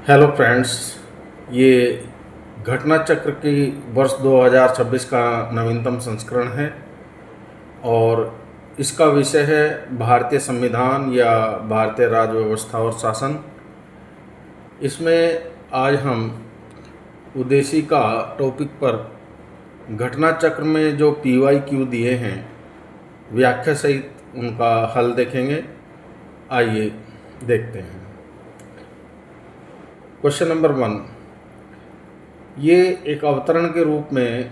Hello friends, ये घटना चक्र की वर्ष 2026 का नवीनतम संस्करण है और इसका विषय है भारतीय संविधान या भारतीय राज्य व्यवस्था और शासन। इसमें आज हम उद्देश्य का टॉपिक पर घटना चक्र में जो PYQ दिए हैं व्याख्या सहित उनका हल देखेंगे। आइए देखते हैं। क्वेश्चन नंबर 1, ये एक अवतरण के रूप में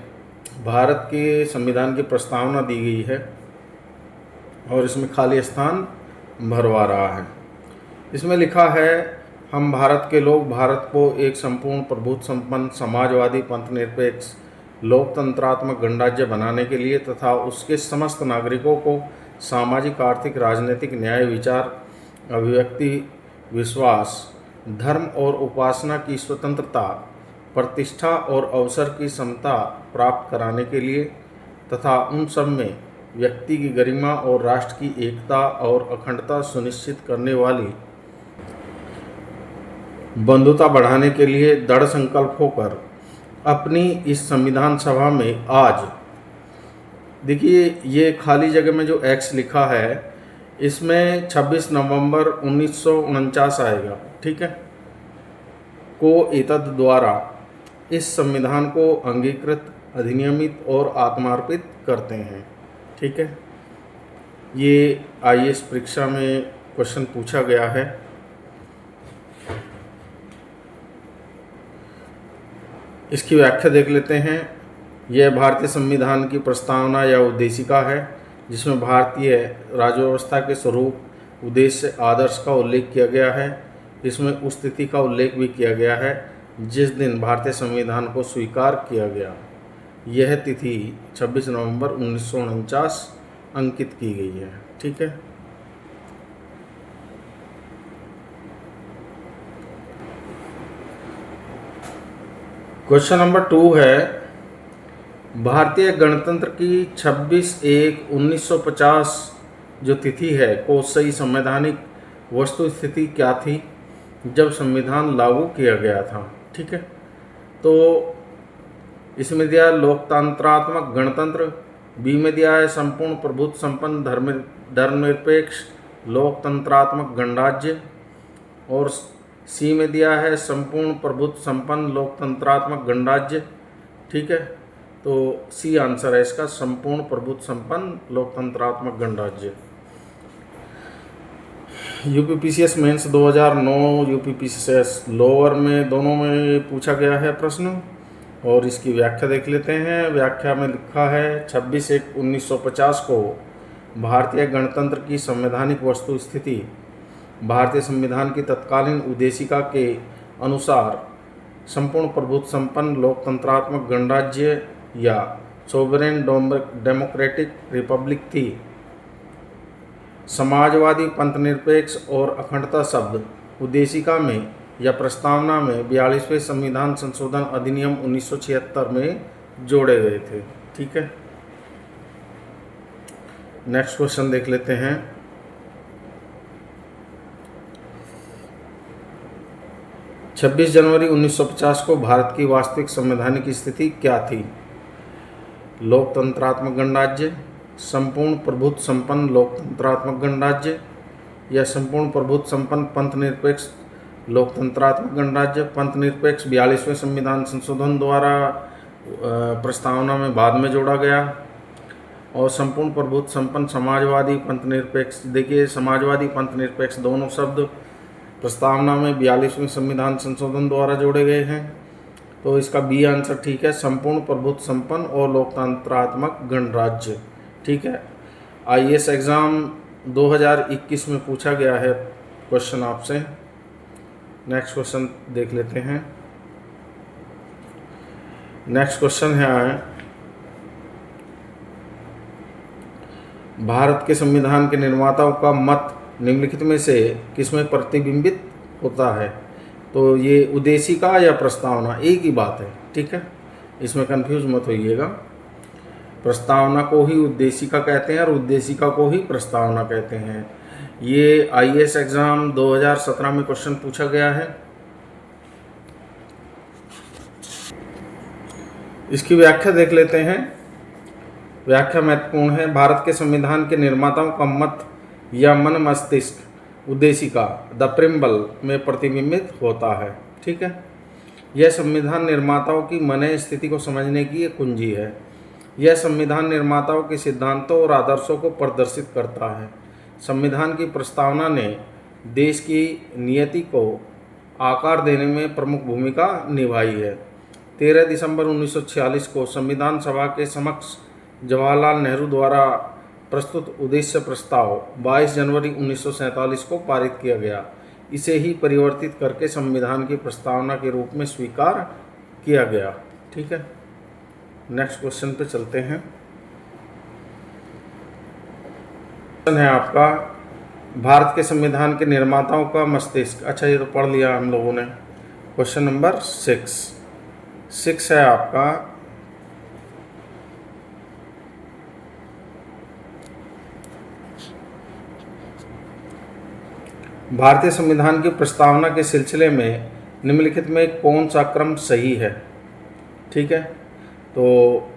भारत के संविधान की प्रस्तावना दी गई है और इसमें खाली स्थान भरवा रहा है। इसमें लिखा है, हम भारत के लोग भारत को एक संपूर्ण प्रभुत्व संपन्न समाजवादी पंथनिरपेक्ष लोकतंत्रात्मक गणराज्य बनाने के लिए तथा उसके समस्त नागरिकों को सामाजिक आर्थिक राजनीतिक न्याय विचार अभिव्यक्ति विश्वास धर्म और उपासना की स्वतंत्रता प्रतिष्ठा और अवसर की समता प्राप्त कराने के लिए तथा उन सब में व्यक्ति की गरिमा और राष्ट्र की एकता और अखंडता सुनिश्चित करने वाली बंधुता बढ़ाने के लिए दृढ़ संकल्प होकर अपनी इस संविधान सभा में आज, देखिए ये खाली जगह में जो एक्स लिखा है इसमें 26 नवंबर 1949 आएगा, ठीक है, को एतद द्वारा इस संविधान को अंगीकृत अधिनियमित और आत्मार्पित करते हैं, ठीक है। ये IAS परीक्षा में क्वेश्चन पूछा गया है। इसकी व्याख्या देख लेते हैं। यह भारतीय संविधान की प्रस्तावना या उद्देशिका है जिसमें भारतीय राज्य व्यवस्था के स्वरूप उद्देश्य आदर्श का उल्लेख किया गया है। इसमें उस तिथि का उल्लेख भी किया गया है जिस दिन भारतीय संविधान को स्वीकार किया गया। यह तिथि 26 नवंबर 1949 अंकित की गई है, ठीक है। क्वेश्चन नंबर 2 है, भारतीय गणतंत्र की 26/1/1950 जो तिथि है को सही संवैधानिक वस्तु स्थिति क्या थी जब संविधान लागू किया गया था, ठीक है। तो इसमें दिया लोकतंत्रात्मक गणतंत्र, बी में दिया है संपूर्ण प्रभुत्व संपन्न धर्मनिरपेक्ष लोकतंत्रात्मक गणराज्य और सी में दिया है संपूर्ण प्रभुत्व संपन्न लोकतंत्रात्मक गणराज्य, ठीक है। तो सी आंसर है इसका, संपूर्ण प्रभुत्व संपन्न लोकतंत्रात्मक गणराज्य। UPPCS मेंस 2009 UPPCS लोअर में दोनों में पूछा गया है प्रश्न और इसकी व्याख्या देख लेते हैं। व्याख्या में लिखा है 26/1/1950 को भारतीय गणतंत्र की संवैधानिक वस्तु स्थिति भारतीय संविधान की तत्कालीन उद्देशिका के अनुसार संपूर्ण प्रभुत्व संपन्न लोकतंत्रात्मक गणराज्य या सोवरेन डेमोक्रेटिक रिपब्लिक थी। समाजवादी पंथनिरपेक्ष और अखंडता शब्द उद्देशिका में या प्रस्तावना में 42वें संविधान संशोधन अधिनियम 1976 में जोड़े गए थे, ठीक है। नेक्स्ट क्वेश्चन देख लेते हैं। छब्बीस जनवरी 1950 को भारत की वास्तविक संवैधानिक स्थिति क्या थी? लोकतंत्रात्मक गणराज्य, संपूर्ण प्रभुत्व संपन्न लोकतंत्रात्मक गणराज्य या संपूर्ण प्रभुत्व संपन्न पंथनिरपेक्ष लोकतंत्रात्मक गणराज्य। पंथनिरपेक्ष 42वें संविधान संशोधन द्वारा प्रस्तावना में बाद में जोड़ा गया और संपूर्ण प्रभुत्व संपन्न समाजवादी पंथनिरपेक्ष, देखिए समाजवादी पंथनिरपेक्ष दोनों शब्द प्रस्तावना में 42वें संविधान संशोधन द्वारा जोड़े गए हैं। तो इसका बी आंसर ठीक है, संपूर्ण प्रभुत्व संपन्न और लोकतंत्रात्मक गणराज्य, ठीक है। IAS एग्ज़ाम 2021 में पूछा गया है क्वेश्चन आपसे। नेक्स्ट क्वेश्चन देख लेते हैं। नेक्स्ट क्वेश्चन है, भारत के संविधान के निर्माताओं का मत निम्नलिखित में से किसमें प्रतिबिंबित होता है? तो ये उद्देशिका या प्रस्तावना एक ही बात है, ठीक है, इसमें कंफ्यूज मत होइएगा। प्रस्तावना को ही उद्देशिका कहते हैं और उद्देशिका को ही प्रस्तावना कहते हैं। ये IAS एग्ज़ाम 2017 में क्वेश्चन पूछा गया है। इसकी व्याख्या देख लेते हैं। व्याख्या महत्वपूर्ण है। भारत के संविधान के निर्माताओं का मत या मन मस्तिष्क उद्देशिका द प्रिम्बल में प्रतिबिंबित होता है। ठीक है, यह संविधान निर्माताओं की मन स्थिति को समझने की एक कुंजी है। यह संविधान निर्माताओं के सिद्धांतों और आदर्शों को प्रदर्शित करता है। संविधान की प्रस्तावना ने देश की नियति को आकार देने में प्रमुख भूमिका निभाई है। 13 दिसंबर 1946 को संविधान सभा के समक्ष जवाहरलाल नेहरू द्वारा प्रस्तुत उद्देश्य प्रस्ताव 22 जनवरी 1947 को पारित किया गया। इसे ही परिवर्तित करके संविधान की प्रस्तावना के रूप में स्वीकार किया गया। ठीक है, नेक्स्ट क्वेश्चन पे चलते हैं। क्वेश्चन है आपका, भारत के संविधान के निर्माताओं का मस्तिष्क। अच्छा, ये तो पढ़ लिया हम लोगों ने। क्वेश्चन नंबर 6 है आपका, भारतीय संविधान की प्रस्तावना के सिलसिले में निम्नलिखित में कौन सा क्रम सही है। ठीक है, तो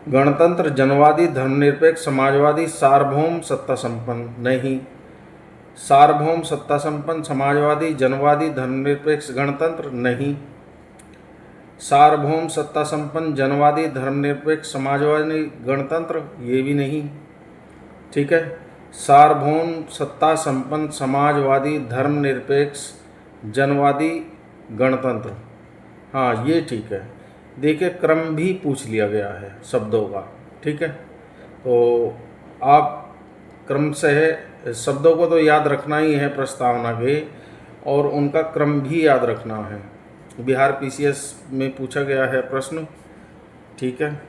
गणतंत्र, जनवादी, धर्मनिरपेक्ष, समाजवादी, सार्वभौम, सत्ता संपन्न। नहीं, सार्वभौम, सत्ता संपन्न, समाजवादी, जनवादी, धर्मनिरपेक्ष, गणतंत्र। नहीं, सार्वभौम, सत्ता संपन्न, जनवादी, धर्मनिरपेक्ष, समाजवादी, गणतंत्र। ये भी नहीं। ठीक है, सार्वभौम, सत्ता संपन्न, समाजवादी, धर्मनिरपेक्ष, जनवादी, गणतंत्र। हाँ, ये ठीक है। देखिए, क्रम भी पूछ लिया गया है शब्दों का। ठीक है, तो आप क्रम से शब्दों को तो याद रखना ही है प्रस्तावना के, और उनका क्रम भी याद रखना है। बिहार पीसीएस में पूछा गया है प्रश्न। ठीक है,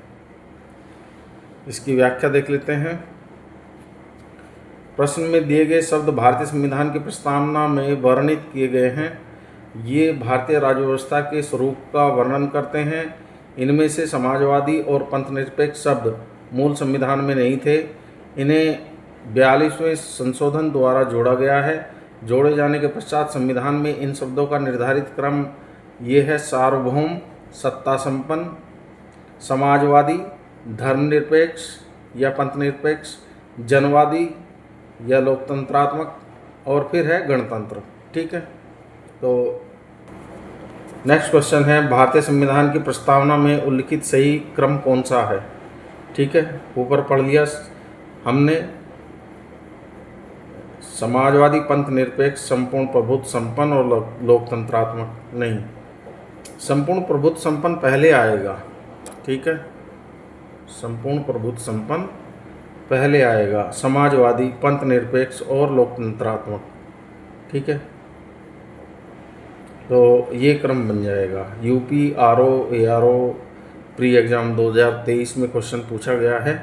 इसकी व्याख्या देख लेते हैं। प्रश्न में दिए गए शब्द भारतीय संविधान की प्रस्तावना में वर्णित किए गए हैं। ये भारतीय राज्य व्यवस्था के स्वरूप का वर्णन करते हैं। इनमें से समाजवादी और पंथनिरपेक्ष शब्द मूल संविधान में नहीं थे। इन्हें 42वें संशोधन द्वारा जोड़ा गया है। जोड़े जाने के पश्चात संविधान में इन शब्दों का निर्धारित क्रम ये है: सार्वभौम, सत्ता संपन्न, समाजवादी, धर्मनिरपेक्ष या पंथनिरपेक्ष, जनवादी या लोकतंत्रात्मक, और फिर है गणतंत्र। ठीक है, तो नेक्स्ट क्वेश्चन है, भारतीय संविधान की प्रस्तावना में उल्लिखित सही क्रम कौन सा है। ठीक है, ऊपर पढ़ लिया हमने। समाजवादी, पंथनिरपेक्ष, संपूर्ण प्रभुत्व संपन्न और लोकतंत्रात्मक। नहीं, संपूर्ण प्रभुत्व संपन्न पहले आएगा। ठीक है, संपूर्ण प्रभुत्व संपन्न पहले आएगा, समाजवादी, पंथनिरपेक्ष और लोकतंत्रात्मक। ठीक है, तो ये क्रम बन जाएगा। UP RO ARO pre exam 2023 में क्वेश्चन पूछा गया है।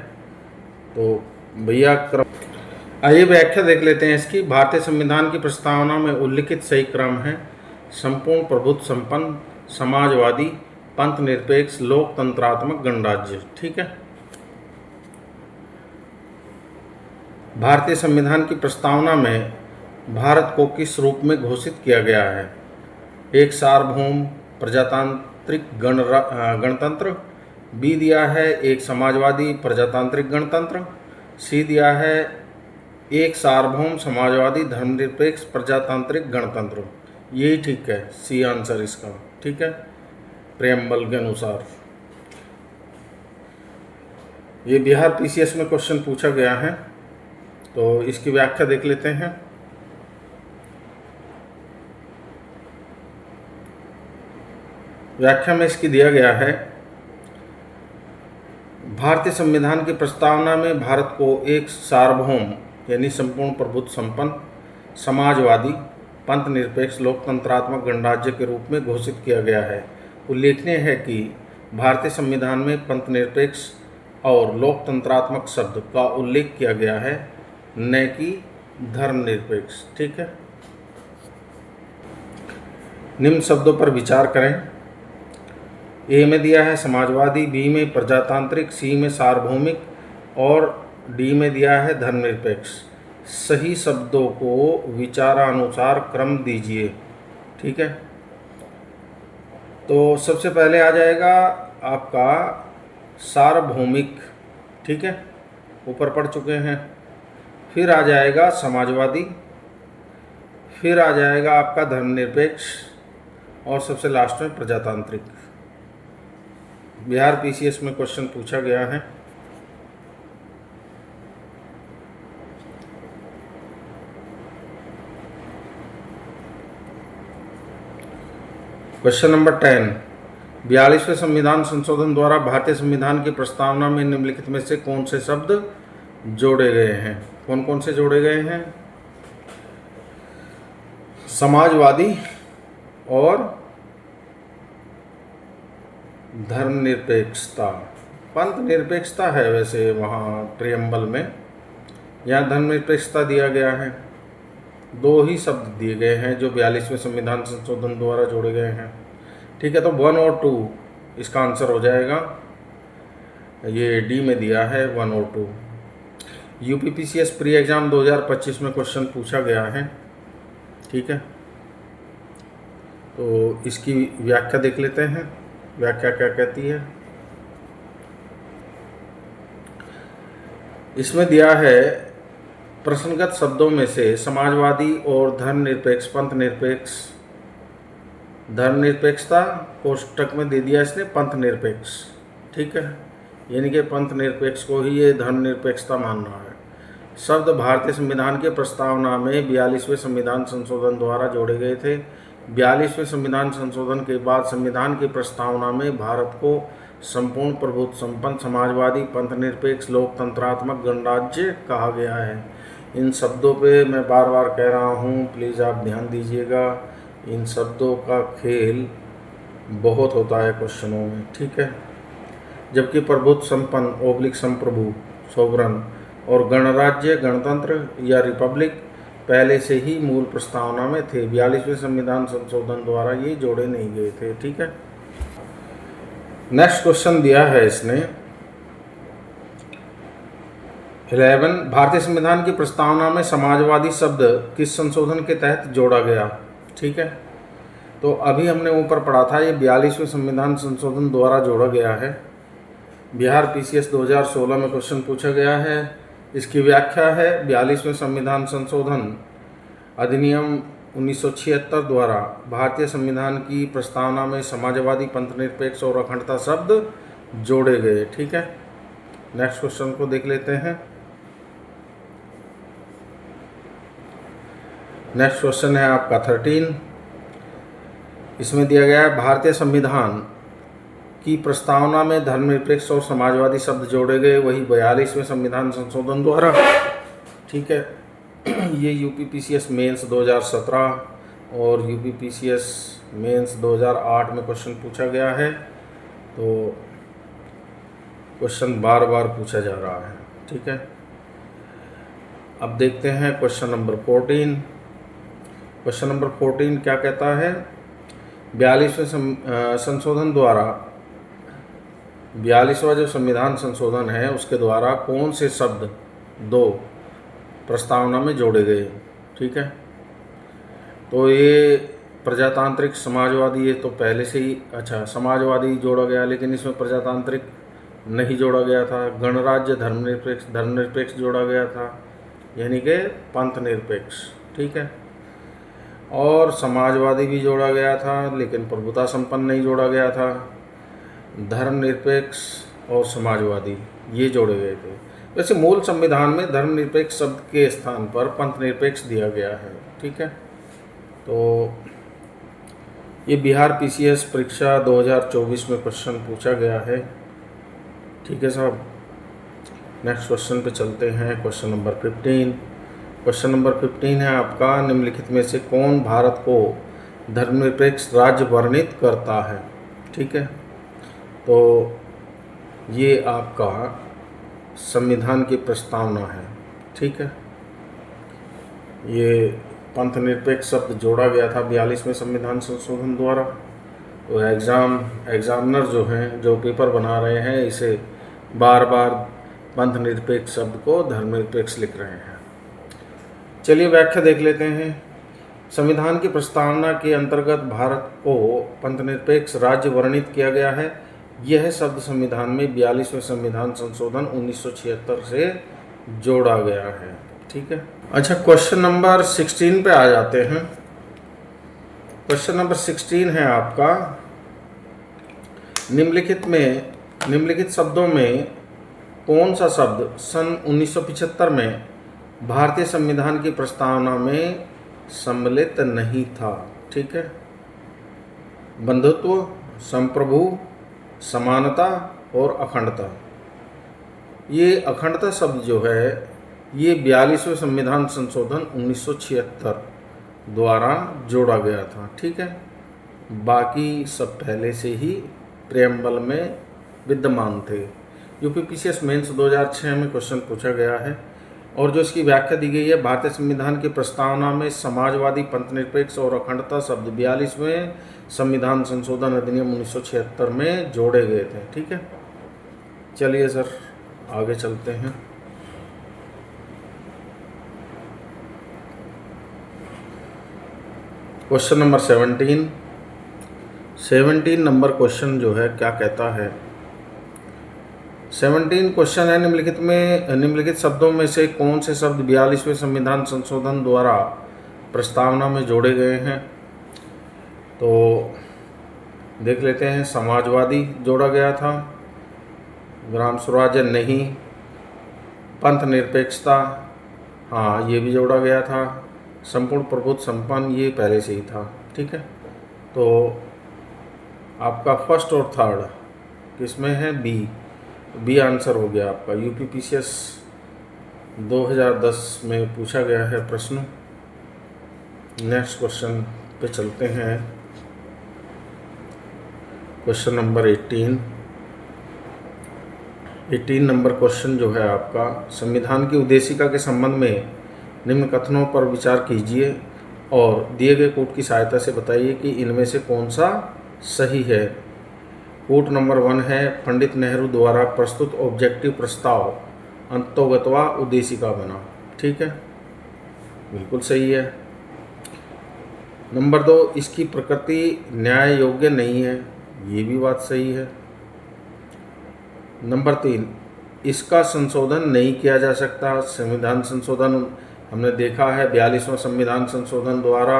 तो भैया क्रम, आइए व्याख्या देख लेते हैं इसकी। भारतीय संविधान की प्रस्तावना में उल्लिखित सही क्रम है: संपूर्ण प्रभुत्व संपन्न, समाजवादी, पंथनिरपेक्ष, लोकतंत्रात्मक, गणराज्य। ठीक है, भारतीय संविधान की प्रस्तावना में भारत को किस रूप में घोषित किया गया है? एक सार्वभौम प्रजातांत्रिक गणतंत्र, बी दिया है एक समाजवादी प्रजातांत्रिक गणतंत्र, सी दिया है एक सार्वभौम समाजवादी धर्मनिरपेक्ष प्रजातांत्रिक गणतंत्र। यही ठीक है, सी आंसर इसका। ठीक है, प्रेम्बल के अनुसार। ये बिहार पीसीएस में क्वेश्चन पूछा गया है, तो इसकी व्याख्या देख लेते हैं। व्याख्या में इसकी दिया गया है: भारतीय संविधान की प्रस्तावना में भारत को एक सार्वभौम यानी संपूर्ण प्रभुत्व संपन्न, समाजवादी, पंथनिरपेक्ष, लोकतंत्रात्मक गणराज्य के रूप में घोषित किया गया है। उल्लेखनीय है कि भारतीय संविधान में पंथनिरपेक्ष और लोकतंत्रात्मक शब्द का उल्लेख किया गया है, न कि धर्मनिरपेक्ष। ठीक है, निम्न शब्दों पर विचार करें। ए में दिया है समाजवादी, बी में प्रजातांत्रिक, सी में सार्वभौमिक और डी में दिया है धर्मनिरपेक्ष। सही शब्दों को विचारानुसार क्रम दीजिए। ठीक है, तो सबसे पहले आ जाएगा आपका सार्वभौमिक, ठीक है, ऊपर पढ़ चुके हैं। फिर आ जाएगा समाजवादी, फिर आ जाएगा आपका धर्मनिरपेक्ष, और सबसे लास्ट में प्रजातांत्रिक। बिहार पीसीएस में क्वेश्चन पूछा गया है। क्वेश्चन नंबर 10, 42वें संविधान संशोधन द्वारा भारतीय संविधान की प्रस्तावना में निम्नलिखित में से कौन से शब्द जोड़े गए हैं? कौन कौन से जोड़े गए हैं? समाजवादी और धर्मनिरपेक्षता। पंथ निरपेक्षता है वैसे वहाँ प्रियम्बल में, यहाँ धर्मनिरपेक्षता दिया गया है। दो ही शब्द दिए गए हैं जो 42वें संविधान संशोधन द्वारा जोड़े गए हैं, ठीक है। तो 1 और 2 इसका आंसर हो जाएगा। ये डी में दिया है 1 और 2। यूपीपीसीएस प्री एग्जाम 2025 में क्वेश्चन पूछा गया है, ठीक है। तो इसकी व्याख्या देख लेते हैं, व्याख्या क्या कहती है। इसमें दिया है प्रश्नगत शब्दों में से समाजवादी और धर्मनिरपेक्ष, पंथ निरपेक्ष, धर्मनिरपेक्षता कोष्टक में दे दिया इसने पंथ निरपेक्ष, ठीक है। यानी कि पंथ निरपेक्ष को ही ये धर्मनिरपेक्षता मान रहा है। शब्द भारतीय संविधान के प्रस्तावना में 42वें संविधान संशोधन द्वारा जोड़े गए थे। 42वें संविधान संशोधन के बाद संविधान की प्रस्तावना में भारत को संपूर्ण प्रभुत्व संपन्न समाजवादी पंथ निरपेक्ष लोकतंत्रात्मक गणराज्य कहा गया है। इन शब्दों पे मैं बार बार कह रहा हूँ, प्लीज़ आप ध्यान दीजिएगा। इन शब्दों का खेल बहुत होता है क्वेश्चनों में, ठीक है। जबकि प्रभुत्व संपन्न ओब्लिक संप्रभु सोवरन और गणराज्य गणतंत्र या रिपब्लिक पहले से ही मूल प्रस्तावना में थे। 42वें संविधान संशोधन द्वारा ये जोड़े नहीं गए थे, ठीक है। नेक्स्ट क्वेश्चन दिया है इसने 11, भारतीय संविधान की प्रस्तावना में समाजवादी शब्द किस संशोधन के तहत जोड़ा गया, ठीक है। तो अभी हमने ऊपर पढ़ा था, ये 42वें संविधान संशोधन द्वारा जोड़ा गया है। बिहार पीसीएस 2016 में क्वेश्चन पूछा गया है। इसकी व्याख्या है 42वें संविधान संशोधन अधिनियम 1976 द्वारा भारतीय संविधान की प्रस्तावना में समाजवादी पंथ निरपेक्ष और अखंडता शब्द जोड़े गए, ठीक है। नेक्स्ट क्वेश्चन को देख लेते हैं। नेक्स्ट क्वेश्चन है आपका 13। इसमें दिया गया है भारतीय संविधान की प्रस्तावना में धर्मनिरपेक्ष और समाजवादी शब्द जोड़े गए, वही 42वें संविधान संशोधन द्वारा, ठीक है। ये यूपीपीसीएस मेंस 2017 और यूपीपीसीएस मेंस 2008 में क्वेश्चन पूछा गया है। तो क्वेश्चन बार बार पूछा जा रहा है, ठीक है। अब देखते हैं क्वेश्चन नंबर 14। क्वेश्चन नंबर 14 क्या कहता है? 42वें संशोधन द्वारा 42वां जो संविधान संशोधन है उसके द्वारा कौन से शब्द दो प्रस्तावना में जोड़े गए, ठीक है। तो ये प्रजातांत्रिक समाजवादी, ये तो पहले से ही, अच्छा, समाजवादी जोड़ा गया लेकिन इसमें प्रजातांत्रिक नहीं जोड़ा गया था। गणराज्य धर्मनिरपेक्ष जोड़ा गया था, यानी कि पंथ निरपेक्ष, ठीक है। और समाजवादी भी जोड़ा गया था लेकिन प्रभुता संपन्न नहीं जोड़ा गया था। धर्मनिरपेक्ष और समाजवादी ये जोड़े गए थे। वैसे मूल संविधान में धर्मनिरपेक्ष शब्द के स्थान पर पंथ निरपेक्ष दिया गया है, ठीक है। तो ये बिहार पीसीएस परीक्षा 2024 में क्वेश्चन पूछा गया है, ठीक है साहब। नेक्स्ट क्वेश्चन पे चलते हैं। Question number 15। क्वेश्चन नंबर 15 है आपका, निम्नलिखित में से कौन भारत को धर्मनिरपेक्ष राज्य वर्णित करता है, ठीक है। तो ये आपका संविधान की प्रस्तावना है, ठीक है। ये पंथ निरपेक्ष शब्द जोड़ा गया था 42वें संविधान संशोधन द्वारा। तो एग्जामिनर जो हैं, जो पेपर बना रहे हैं, इसे बार बार पंथ निरपेक्ष शब्द को धर्मनिरपेक्ष लिख रहे हैं। चलिए व्याख्या देख लेते हैं। संविधान की प्रस्तावना के अंतर्गत भारत को पंथ निरपेक्ष राज्य वर्णित किया गया है। यह शब्द संविधान में 42वें संविधान संशोधन 1976 से जोड़ा गया है। ठीक है। अच्छा, क्वेश्चन नंबर 16 पे आ जाते हैं। क्वेश्चन नंबर 16 है आपका, निम्नलिखित शब्दों में कौन सा शब्द सन 1975 में भारतीय संविधान की प्रस्तावना में सम्मिलित नहीं था? ठीक है। बंधुत्व, संप्रभु, समानता और अखंडता। ये अखंडता शब्द जो है ये 42वें संविधान संशोधन 1976 द्वारा जोड़ा गया था। ठीक है। बाकी सब पहले से ही प्रेम्बल में विद्यमान थे। यूपीपीसीएस मेंस 2006 में क्वेश्चन पूछा गया है और जो इसकी व्याख्या दी गई है, भारतीय संविधान की प्रस्तावना में समाजवादी, पंथनिरपेक्ष और अखंडता शब्द 42वें संविधान संशोधन अधिनियम 1976 में जोड़े गए थे। ठीक है। चलिए सर आगे चलते हैं। क्वेश्चन नंबर 17 नंबर क्वेश्चन जो है क्या कहता है? 17 क्वेश्चन है, निम्नलिखित शब्दों में से कौन से शब्द 42वें संविधान संशोधन द्वारा प्रस्तावना में जोड़े गए हैं? तो देख लेते हैं। समाजवादी जोड़ा गया था, ग्राम स्वराज्य नहीं, पंथ निरपेक्षता हाँ ये भी जोड़ा गया था, संपूर्ण प्रभुत्व संपन्न ये पहले से ही था। ठीक है। तो आपका फर्स्ट और थर्ड किसमें है? बी आंसर हो गया आपका। यूपीपीसीएस 2010 में पूछा गया है प्रश्न। नेक्स्ट क्वेश्चन पे चलते हैं। क्वेश्चन नंबर 18 नंबर क्वेश्चन जो है आपका, संविधान की उद्देशिका के संबंध में निम्न कथनों पर विचार कीजिए और दिए गए कोट की सहायता से बताइए कि इनमें से कौन सा सही है। कोट नंबर 1 है, पंडित नेहरू द्वारा प्रस्तुत ऑब्जेक्टिव प्रस्ताव अंतोगत्वा उद्देशिका बना। ठीक है, बिल्कुल सही है। नंबर 2, इसकी प्रकृति न्याय योग्य नहीं है, ये भी बात सही है। नंबर 3, इसका संशोधन नहीं किया जा सकता। संविधान संशोधन हमने देखा है 42वां संविधान संशोधन द्वारा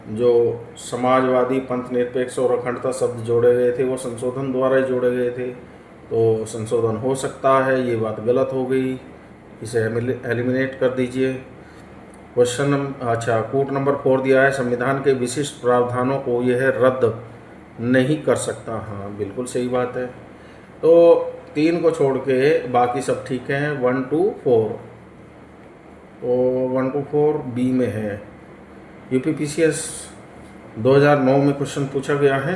जो समाजवादी, पंथ निरपेक्ष और अखंडता शब्द जोड़े गए थे वो संशोधन द्वारा ही जोड़े गए थे, तो संशोधन हो सकता है। ये बात गलत हो गई, इसे एलिमिनेट कर दीजिए। कोट नंबर 4 दिया है, संविधान के विशिष्ट प्रावधानों को यह रद्द नहीं कर सकता। हाँ बिल्कुल सही बात है। तो 3 को छोड़ के बाकी सब ठीक हैं। 1 to 4, तो 1 to 4 बी में है। यूपीपीसीएस 2009 में क्वेश्चन पूछा गया है।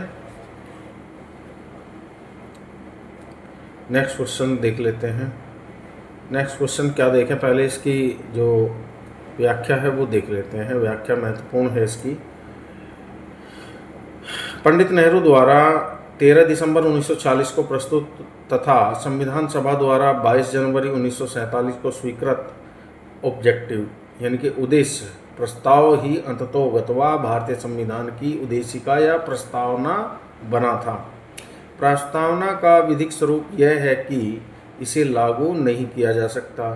नेक्स्ट क्वेश्चन देख लेते हैं। नेक्स्ट क्वेश्चन क्या देखें, पहले इसकी जो व्याख्या है वो देख लेते हैं। व्याख्या महत्वपूर्ण है इसकी। पंडित नेहरू द्वारा 13 दिसंबर 1940 को प्रस्तुत तथा संविधान सभा द्वारा 22 जनवरी 1947 को स्वीकृत ऑब्जेक्टिव यानी कि उद्देश्य प्रस्ताव ही अंततोगत्वा भारतीय संविधान की उद्देशिका या प्रस्तावना बना था। प्रस्तावना का विधिक स्वरूप यह है कि इसे लागू नहीं किया जा सकता।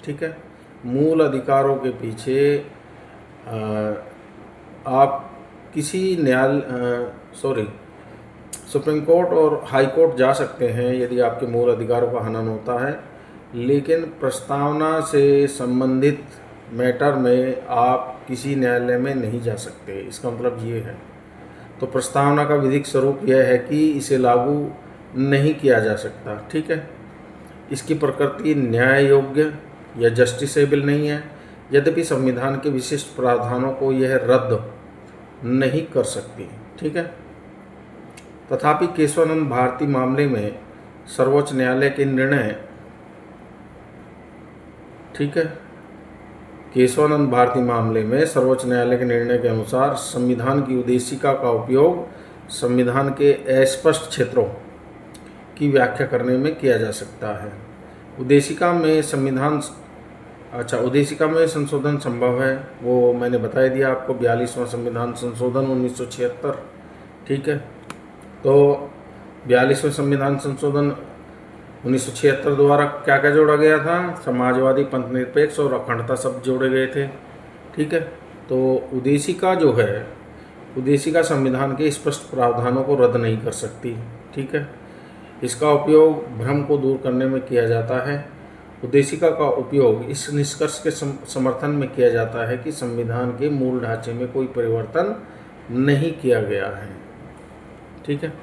ठीक है। मूल अधिकारों के पीछे आप किसी सुप्रीम कोर्ट और हाई कोर्ट जा सकते हैं यदि आपके मूल अधिकारों का हनन होता है, लेकिन प्रस्तावना से संबंधित मैटर में आप किसी न्यायालय में नहीं जा सकते। इसका मतलब ये है। तो प्रस्तावना का विधिक स्वरूप यह है कि इसे लागू नहीं किया जा सकता। ठीक है। इसकी प्रकृति न्याय योग्य या जस्टिसेबल नहीं है, यद्यपि संविधान के विशिष्ट प्रावधानों को यह रद्द नहीं कर सकती। ठीक है। तथापि केशवानंद भारती मामले में सर्वोच्च न्यायालय के निर्णय, ठीक है, केशवानंद भारती मामले में सर्वोच्च न्यायालय के निर्णय के अनुसार संविधान की उद्देशिका का उपयोग संविधान के अस्पष्ट क्षेत्रों की व्याख्या करने में किया जा सकता है। उद्देशिका में संशोधन संभव है, वो मैंने बता दिया आपको, 42वां संविधान संशोधन 1976। ठीक है। तो 42वें संविधान संशोधन 1976 द्वारा क्या क्या जोड़ा गया था? समाजवादी, पंथ निरपेक्ष और अखंडता शब्द जोड़े गए थे। ठीक है, तो उद्देशिका जो है, उद्देशिका संविधान के स्पष्ट प्रावधानों को रद्द नहीं कर सकती। ठीक है, इसका उपयोग भ्रम को दूर करने में किया जाता है। उद्देशिका का उपयोग इस निष्कर्ष के समर्थन में किया जाता है कि संविधान के मूल ढांचे में कोई परिवर्तन नहीं किया गया है। ठीक है,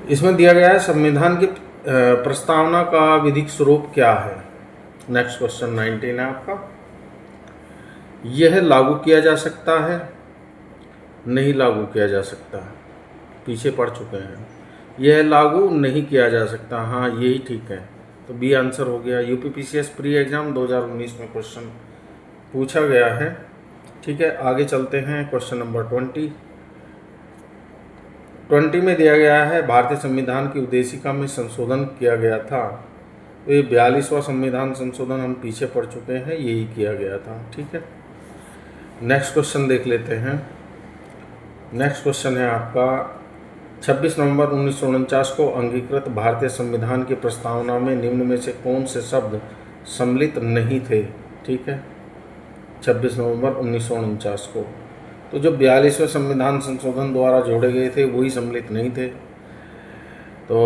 इसमें दिया गया है संविधान की प्रस्तावना का विधिक स्वरूप क्या है। नेक्स्ट क्वेश्चन 19 है आपका। यह लागू किया जा सकता है, नहीं लागू किया जा सकता, पीछे पढ़ चुके हैं। यह लागू नहीं किया जा सकता, हाँ यही ठीक है, तो बी आंसर हो गया। यूपीपीसीएस प्री एग्जाम 2019 में क्वेश्चन पूछा गया है। ठीक है, आगे चलते हैं। क्वेश्चन नंबर 20 में दिया गया है भारतीय संविधान की उद्देशिका में संशोधन किया गया था। तो ये 42वां संविधान संशोधन हम पीछे पढ़ चुके हैं, यही किया गया था। ठीक है, नेक्स्ट क्वेश्चन देख लेते हैं। नेक्स्ट क्वेश्चन है आपका 26 नवंबर 1949 को अंगीकृत भारतीय संविधान की प्रस्तावना में निम्न में से कौन से शब्द सम्मिलित नहीं थे? ठीक है, 26 नवंबर 1949 को, तो जो 42वें संविधान संशोधन द्वारा जोड़े गए थे वही सम्मिलित नहीं थे। तो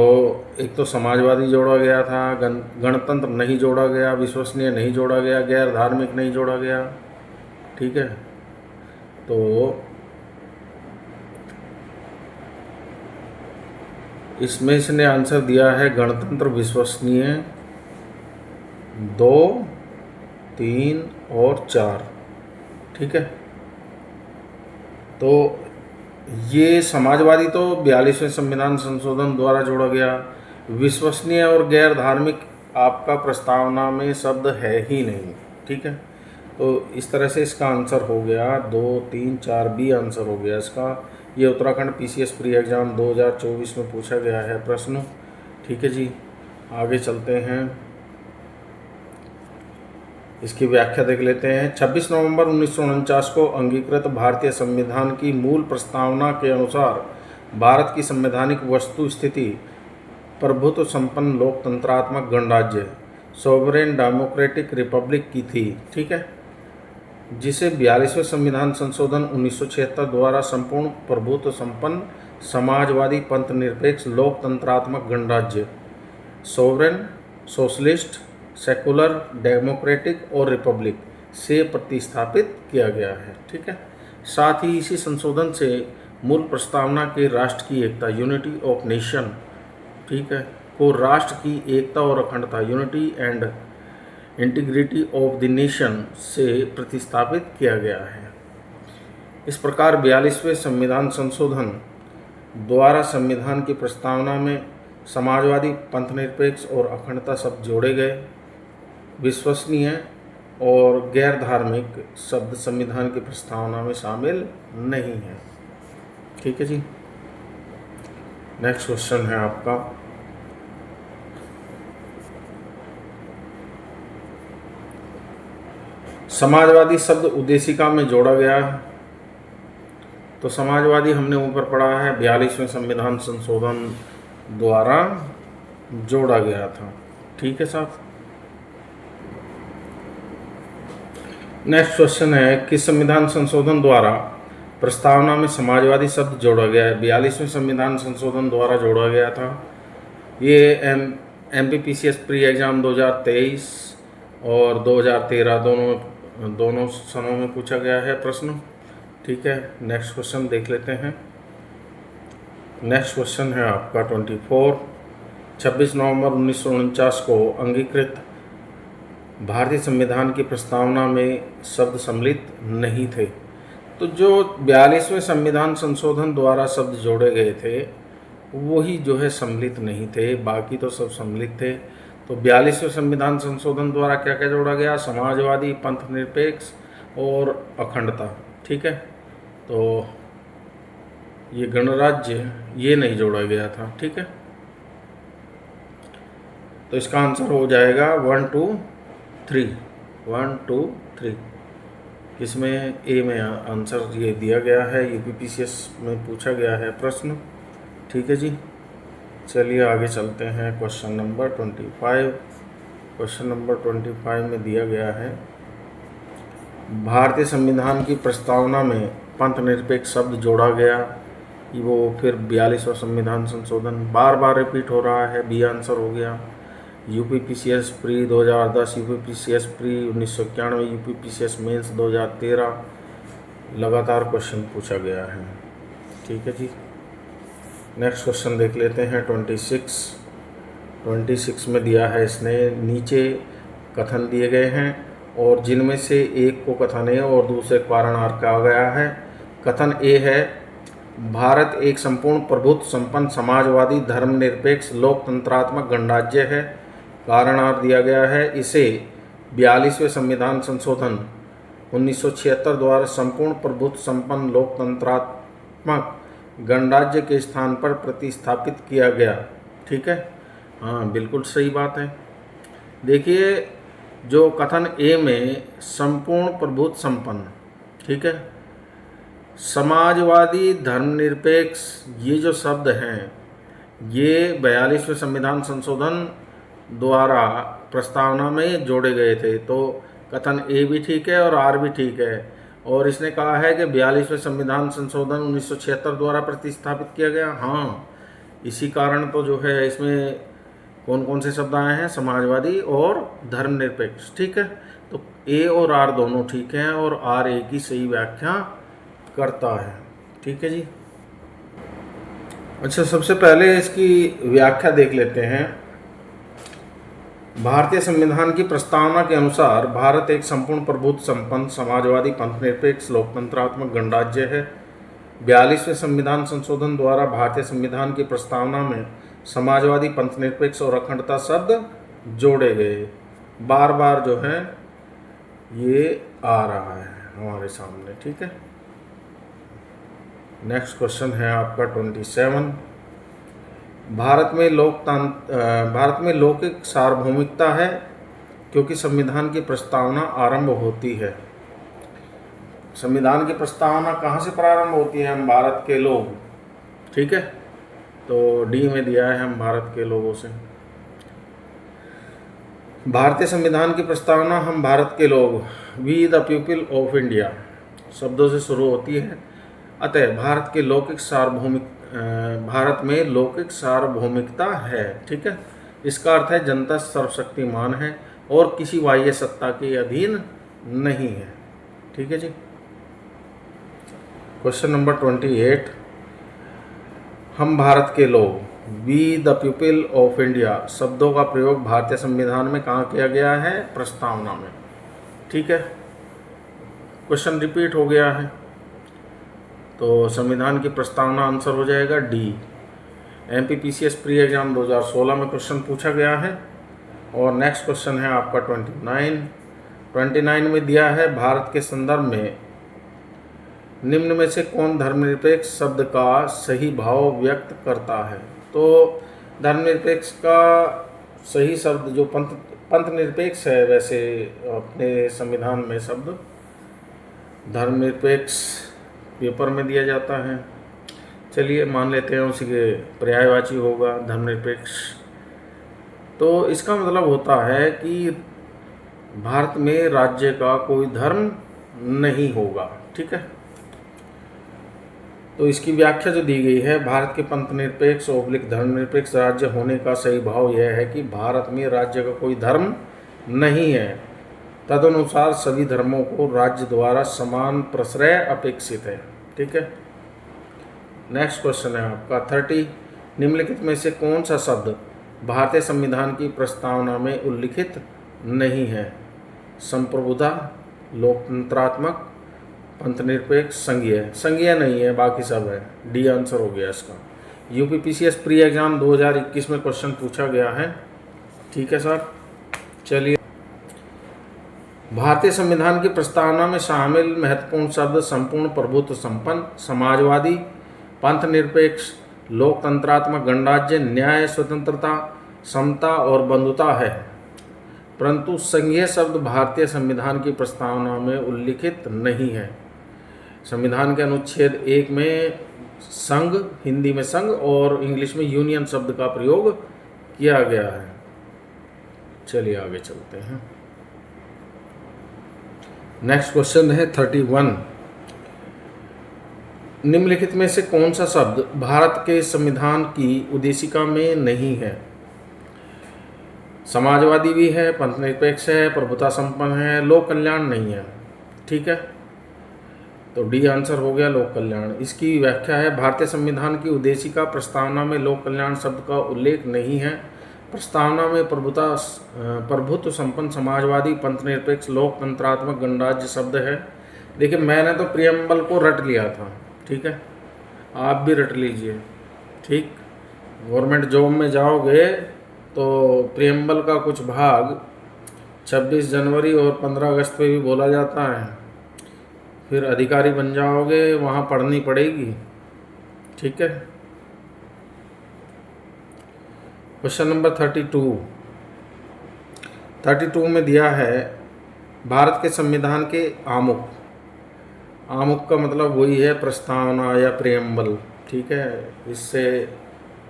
एक तो समाजवादी जोड़ा गया था, गणतंत्र नहीं जोड़ा गया, विश्वसनीय नहीं जोड़ा गया, गैर धार्मिक नहीं जोड़ा गया। ठीक है, तो इसमें इसने आंसर दिया है गणतंत्र, विश्वसनीय 2, 3 और 4। ठीक है, तो ये समाजवादी तो 42वें संविधान संशोधन द्वारा जोड़ा गया। विश्वसनीय और गैर धार्मिक आपका प्रस्तावना में शब्द है ही नहीं। ठीक है, तो इस तरह से इसका आंसर हो गया 2, 3, 4, बी आंसर हो गया इसका। ये उत्तराखंड पीसीएस प्री एग्जाम 2024 में पूछा गया है प्रश्न। ठीक है जी, आगे चलते हैं, इसकी व्याख्या देख लेते हैं। 26 नवंबर 1949 को अंगीकृत भारतीय संविधान की मूल प्रस्तावना के अनुसार भारत की संवैधानिक वस्तु स्थिति प्रभुत्व संपन्न लोकतंत्रात्मक गणराज्य, सोवरेन डेमोक्रेटिक रिपब्लिक की थी। ठीक है, जिसे 42वें संविधान संशोधन 1976 द्वारा संपूर्ण प्रभुत्व संपन्न समाजवादी पंथ निरपेक्ष लोकतंत्रात्मक गणराज्य, सोवरेन, सोशलिस्ट, सेकुलर, डेमोक्रेटिक और रिपब्लिक से प्रतिस्थापित किया गया है। ठीक है, साथ ही इसी संशोधन से मूल प्रस्तावना के राष्ट्र की एकता, यूनिटी ऑफ नेशन, ठीक है, को राष्ट्र की एकता और अखंडता, unity and integrity of the nation से प्रतिस्थापित किया गया है। इस प्रकार 42वें संविधान संशोधन द्वारा संविधान की प्रस्तावना में समाजवादी, पंथनिरपेक्ष और अखंडता शब्द जोड़े गए। विश्वसनीय और गैर धार्मिक शब्द संविधान की प्रस्तावना में शामिल नहीं है। ठीक है जी, नेक्स्ट क्वेश्चन है आपका समाजवादी शब्द उद्देशिका में जोड़ा गया है। तो समाजवादी हमने ऊपर पढ़ा है 42वें संविधान संशोधन द्वारा जोड़ा गया था। ठीक है साहब, नेक्स्ट क्वेश्चन है किस संविधान संशोधन द्वारा प्रस्तावना में समाजवादी शब्द जोड़ा गया है? 42वें संविधान संशोधन द्वारा जोड़ा गया था। ये एमपीपीसीएस प्री एग्जाम 2023 और 2013 दोनों सनों में पूछा गया है प्रश्न। ठीक है, नेक्स्ट क्वेश्चन देख लेते हैं। नेक्स्ट क्वेश्चन है आपका 24। 26 नवंबर 1949 को अंगीकृत भारतीय संविधान की प्रस्तावना में शब्द सम्मिलित नहीं थे। तो जो 42वें संविधान संशोधन द्वारा शब्द जोड़े गए थे वही जो है सम्मिलित नहीं थे, बाकी तो सब सम्मिलित थे। तो 42वें संविधान संशोधन द्वारा क्या क्या जोड़ा गया? समाजवादी, पंथ निरपेक्ष और अखंडता। ठीक है, तो ये गणराज्य ये नहीं जोड़ा गया था। ठीक है, तो इसका आंसर हो जाएगा 1, 2, 3। 1, 2, 3। इसमें ए में आंसर ये दिया गया है, यूपीपीसीएस में पूछा गया है प्रश्न। ठीक है जी, चलिए आगे चलते हैं। Question number 25। क्वेश्चन नंबर 25 में दिया गया है, भारतीय संविधान की प्रस्तावना में पंथ निरपेक्ष शब्द जोड़ा गया। वो फिर 42वां संविधान संशोधन बार बार रिपीट हो रहा है, बी आंसर हो गया। UPPCS pre 2010, UPPCS pre 1991, UPPCS mains 2013 लगातार क्वेश्चन पूछा गया है। ठीक है जी, नेक्स्ट क्वेश्चन देख लेते हैं। 26 में दिया है इसने, नीचे कथन दिए गए हैं और जिनमें से एक को कथन ए और दूसरे कारण आर कहा गया है। कथन ए है, भारत एक संपूर्ण प्रभुत्व संपन्न समाजवादी धर्मनिरपेक्ष लोकतंत्रात्मक गणराज्य है। कारण आर दिया गया है, इसे 42वें संविधान संशोधन 1976 द्वारा संपूर्ण प्रभुत्व संपन्न लोकतंत्रात्मक गणराज्य के स्थान पर प्रतिस्थापित किया गया। ठीक है, हाँ बिल्कुल सही बात है। देखिए, जो कथन ए में संपूर्ण प्रभुत्व संपन्न, ठीक है, समाजवादी धर्मनिरपेक्ष, ये जो शब्द हैं ये 42वें संविधान संशोधन द्वारा प्रस्तावना में जोड़े गए थे। तो कथन ए भी ठीक है और आर भी ठीक है। और इसने कहा है कि 42वें संविधान संशोधन 1976 द्वारा प्रतिस्थापित किया गया। हाँ, इसी कारण तो जो है इसमें कौन कौन से शब्द आए हैं, समाजवादी और धर्मनिरपेक्ष। ठीक है, तो ए और आर दोनों ठीक हैं और आर ए की सही व्याख्या करता है। ठीक है जी, अच्छा सबसे पहले इसकी व्याख्या देख लेते हैं। भारतीय संविधान की प्रस्तावना के अनुसार भारत एक संपूर्ण प्रभुत्व संपन्न समाजवादी पंथनिरपेक्ष लोकतंत्रात्मक गणराज्य है। 42वें संविधान संशोधन द्वारा भारतीय संविधान की प्रस्तावना में समाजवादी पंथनिरपेक्ष और अखंडता शब्द जोड़े गए। बार बार जो है ये आ रहा है हमारे सामने। ठीक है, नेक्स्ट क्वेश्चन है आपका 27। भारत में लौकिक सार्वभौमिकता है क्योंकि संविधान की प्रस्तावना आरंभ होती है। संविधान की प्रस्तावना कहाँ से प्रारंभ होती है? हम भारत के लोग। ठीक है, तो डी में दिया है हम भारत के लोगों से। भारतीय संविधान की प्रस्तावना हम भारत के लोग, we the people of India शब्दों से शुरू होती है। अतः भारत में लौकिक सार्वभौमिकता है। ठीक है, इसका अर्थ है जनता सर्वशक्तिमान है और किसी बाह्य सत्ता के अधीन नहीं है। ठीक है जी, क्वेश्चन नंबर 28। हम भारत के लोग, we the people of India शब्दों का प्रयोग भारतीय संविधान में कहाँ किया गया है? प्रस्तावना में। ठीक है, क्वेश्चन रिपीट हो गया है तो संविधान की प्रस्तावना आंसर हो जाएगा डी। एमपीपीसीएस प्री एग्जाम 2016 में क्वेश्चन पूछा गया है। और नेक्स्ट क्वेश्चन है आपका 29 में दिया है, भारत के संदर्भ में निम्न में से कौन धर्मनिरपेक्ष शब्द का सही भाव व्यक्त करता है? तो धर्मनिरपेक्ष का सही शब्द जो पंथ निरपेक्ष है, वैसे अपने संविधान में शब्द धर्मनिरपेक्ष पेपर में दिया जाता है। चलिए मान लेते हैं उसी के पर्यायवाची होगा धर्मनिरपेक्ष। तो इसका मतलब होता है कि भारत में राज्य का कोई धर्म नहीं होगा। ठीक है, तो इसकी व्याख्या जो दी गई है, भारत के पंथनिरपेक्ष / धर्मनिरपेक्ष राज्य होने का सही भाव यह है कि भारत में राज्य का कोई धर्म नहीं है। तदनुसार सभी धर्मों को राज्य द्वारा समान प्रश्रय अपेक्षित है। ठीक है, नेक्स्ट क्वेश्चन है आपका 30। निम्नलिखित में से कौन सा शब्द भारतीय संविधान की प्रस्तावना में उल्लिखित नहीं है? संप्रभुता, लोकतंत्रात्मक, पंथनिरपेक्ष, संघीय नहीं है, बाकी सब है। डी आंसर हो गया इसका। यूपीपीसीएस प्री एग्जाम 2021 में क्वेश्चन पूछा गया है। ठीक है सर, चलिए भारतीय संविधान की प्रस्तावना में शामिल महत्वपूर्ण शब्द संपूर्ण प्रभुत्व संपन्न, समाजवादी, पंथनिरपेक्ष, लोकतंत्रात्मक गणराज्य, न्याय, स्वतंत्रता, समता और बंधुता है। परंतु संघीय शब्द भारतीय संविधान की प्रस्तावना में उल्लिखित नहीं है। संविधान के अनुच्छेद 1 में संघ, हिंदी में संघ और इंग्लिश में यूनियन शब्द का प्रयोग किया गया है। चलिए आगे चलते हैं। नेक्स्ट क्वेश्चन है 31। निम्नलिखित में से कौन सा शब्द भारत के संविधान की उद्देशिका में नहीं है? समाजवादी भी है, पंथनिरपेक्ष है, प्रभुता संपन्न है, लोक कल्याण नहीं है। ठीक है, तो डी आंसर हो गया लोक कल्याण। इसकी व्याख्या है, भारतीय संविधान की उद्देशिका प्रस्तावना में लोक कल्याण शब्द का उल्लेख नहीं है। प्रस्तावना में प्रभुत्व संपन्न, समाजवादी, पंथनिरपेक्ष, लोकतंत्रात्मक, गणराज्य शब्द है। देखिए मैंने तो प्रियम्बल को रट लिया था, ठीक है, आप भी रट लीजिए। ठीक, गवर्नमेंट जॉब में जाओगे तो प्रियम्बल का कुछ भाग 26 जनवरी और 15 अगस्त पे भी बोला जाता है। फिर अधिकारी बन जाओगे, वहाँ पढ़नी पड़ेगी। ठीक है, क्वेश्चन नंबर 32 में दिया है भारत के संविधान के आमुख। आमुख का मतलब वही है प्रस्तावना या प्रियम्बल। ठीक है, इससे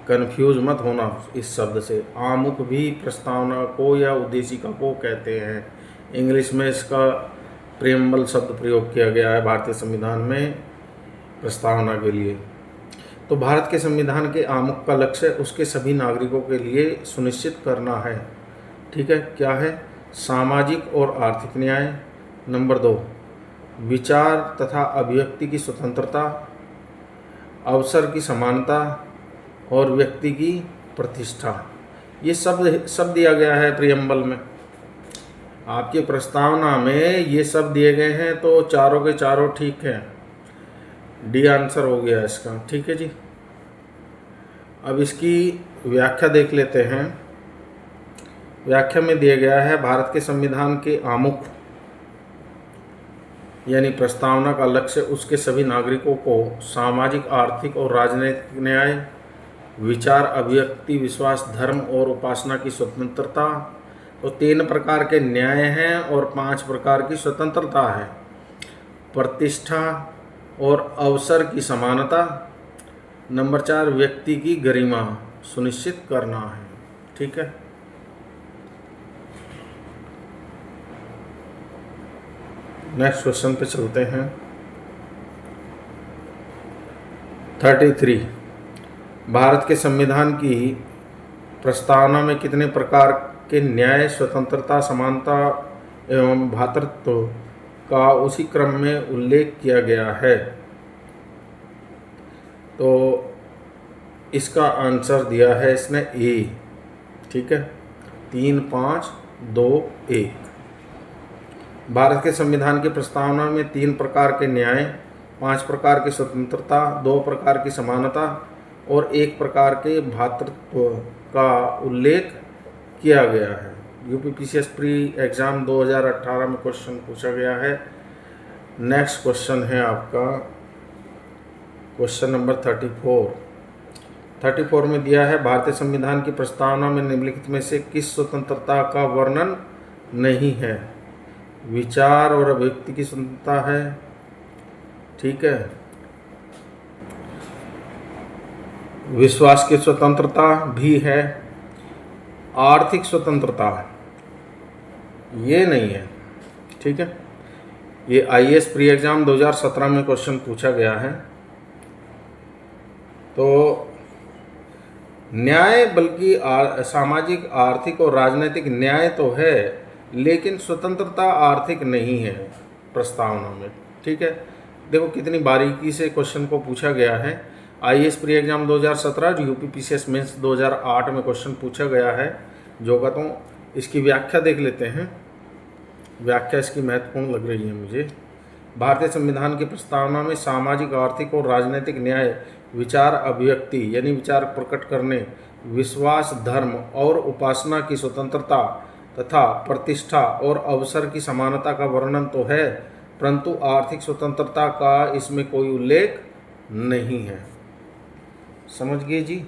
कंफ्यूज मत होना इस शब्द से। आमुख भी प्रस्तावना को या उद्देशिका को कहते हैं। इंग्लिश में इसका प्रियम्बल शब्द प्रयोग किया गया है भारतीय संविधान में प्रस्तावना के लिए। तो भारत के संविधान के आमुख का लक्ष्य उसके सभी नागरिकों के लिए सुनिश्चित करना है। ठीक है, क्या है? सामाजिक और आर्थिक न्याय। नंबर 2, विचार तथा अभिव्यक्ति की स्वतंत्रता, अवसर की समानता और व्यक्ति की प्रतिष्ठा। ये सब दिया गया है प्रियम्बल में। आपकी प्रस्तावना में ये सब दिए गए हैं, तो चारों के चारों ठीक हैं। डी आंसर हो गया इसका। ठीक है जी, अब इसकी व्याख्या देख लेते हैं। व्याख्या में दिया गया है भारत के संविधान के आमुख यानी प्रस्तावना का लक्ष्य उसके सभी नागरिकों को सामाजिक, आर्थिक और राजनीतिक न्याय, विचार, अभिव्यक्ति, विश्वास, धर्म और उपासना की स्वतंत्रता। तो 3 प्रकार के न्याय हैं और 5 प्रकार की स्वतंत्रता है। प्रतिष्ठा और अवसर की समानता। नंबर 4, व्यक्ति की गरिमा सुनिश्चित करना है। ठीक है, नेक्स्ट क्वेश्चन पे चलते हैं। 33, भारत के संविधान की प्रस्तावना में कितने प्रकार के न्याय, स्वतंत्रता, समानता एवं भ्रातृत्व का उसी क्रम में उल्लेख किया गया है? तो इसका आंसर दिया है इसने ए। ठीक है, 3, 5, 2, 1। भारत के संविधान की प्रस्तावना में 3 प्रकार के न्याय, 5 प्रकार की स्वतंत्रता, 2 प्रकार की समानता और 1 प्रकार के भ्रातृत्व का उल्लेख किया गया है। यूपीपीसीएस प्री एग्ज़ाम 2018 में क्वेश्चन पूछा गया है। नेक्स्ट क्वेश्चन है आपका क्वेश्चन नंबर 34 में दिया है भारतीय संविधान की प्रस्तावना में निम्नलिखित में से किस स्वतंत्रता का वर्णन नहीं है? विचार और अभिव्यक्ति की स्वतंत्रता है। ठीक है, विश्वास की स्वतंत्रता भी है। आर्थिक स्वतंत्रता ये नहीं है। ठीक है, ये आईएएस प्री एग्जाम 2017 में क्वेश्चन पूछा गया है। तो न्याय बल्कि सामाजिक, आर्थिक और राजनीतिक न्याय तो है, लेकिन स्वतंत्रता आर्थिक नहीं है प्रस्तावना में। ठीक है, देखो कितनी बारीकी से क्वेश्चन को पूछा गया है। IAS pre exam 2017, UPPCS mains 2008 में क्वेश्चन पूछा गया है। जो कहता हूँ इसकी व्याख्या देख लेते हैं। व्याख्या इसकी महत्वपूर्ण लग रही है मुझे। भारतीय संविधान की प्रस्तावना में सामाजिक, आर्थिक और राजनीतिक न्याय, विचार, अभिव्यक्ति यानी विचार प्रकट करने, विश्वास, धर्म और उपासना की स्वतंत्रता तथा प्रतिष्ठा और अवसर की समानता का वर्णन तो है, परंतु आर्थिक स्वतंत्रता का इसमें कोई उल्लेख नहीं है। समझ गए जी?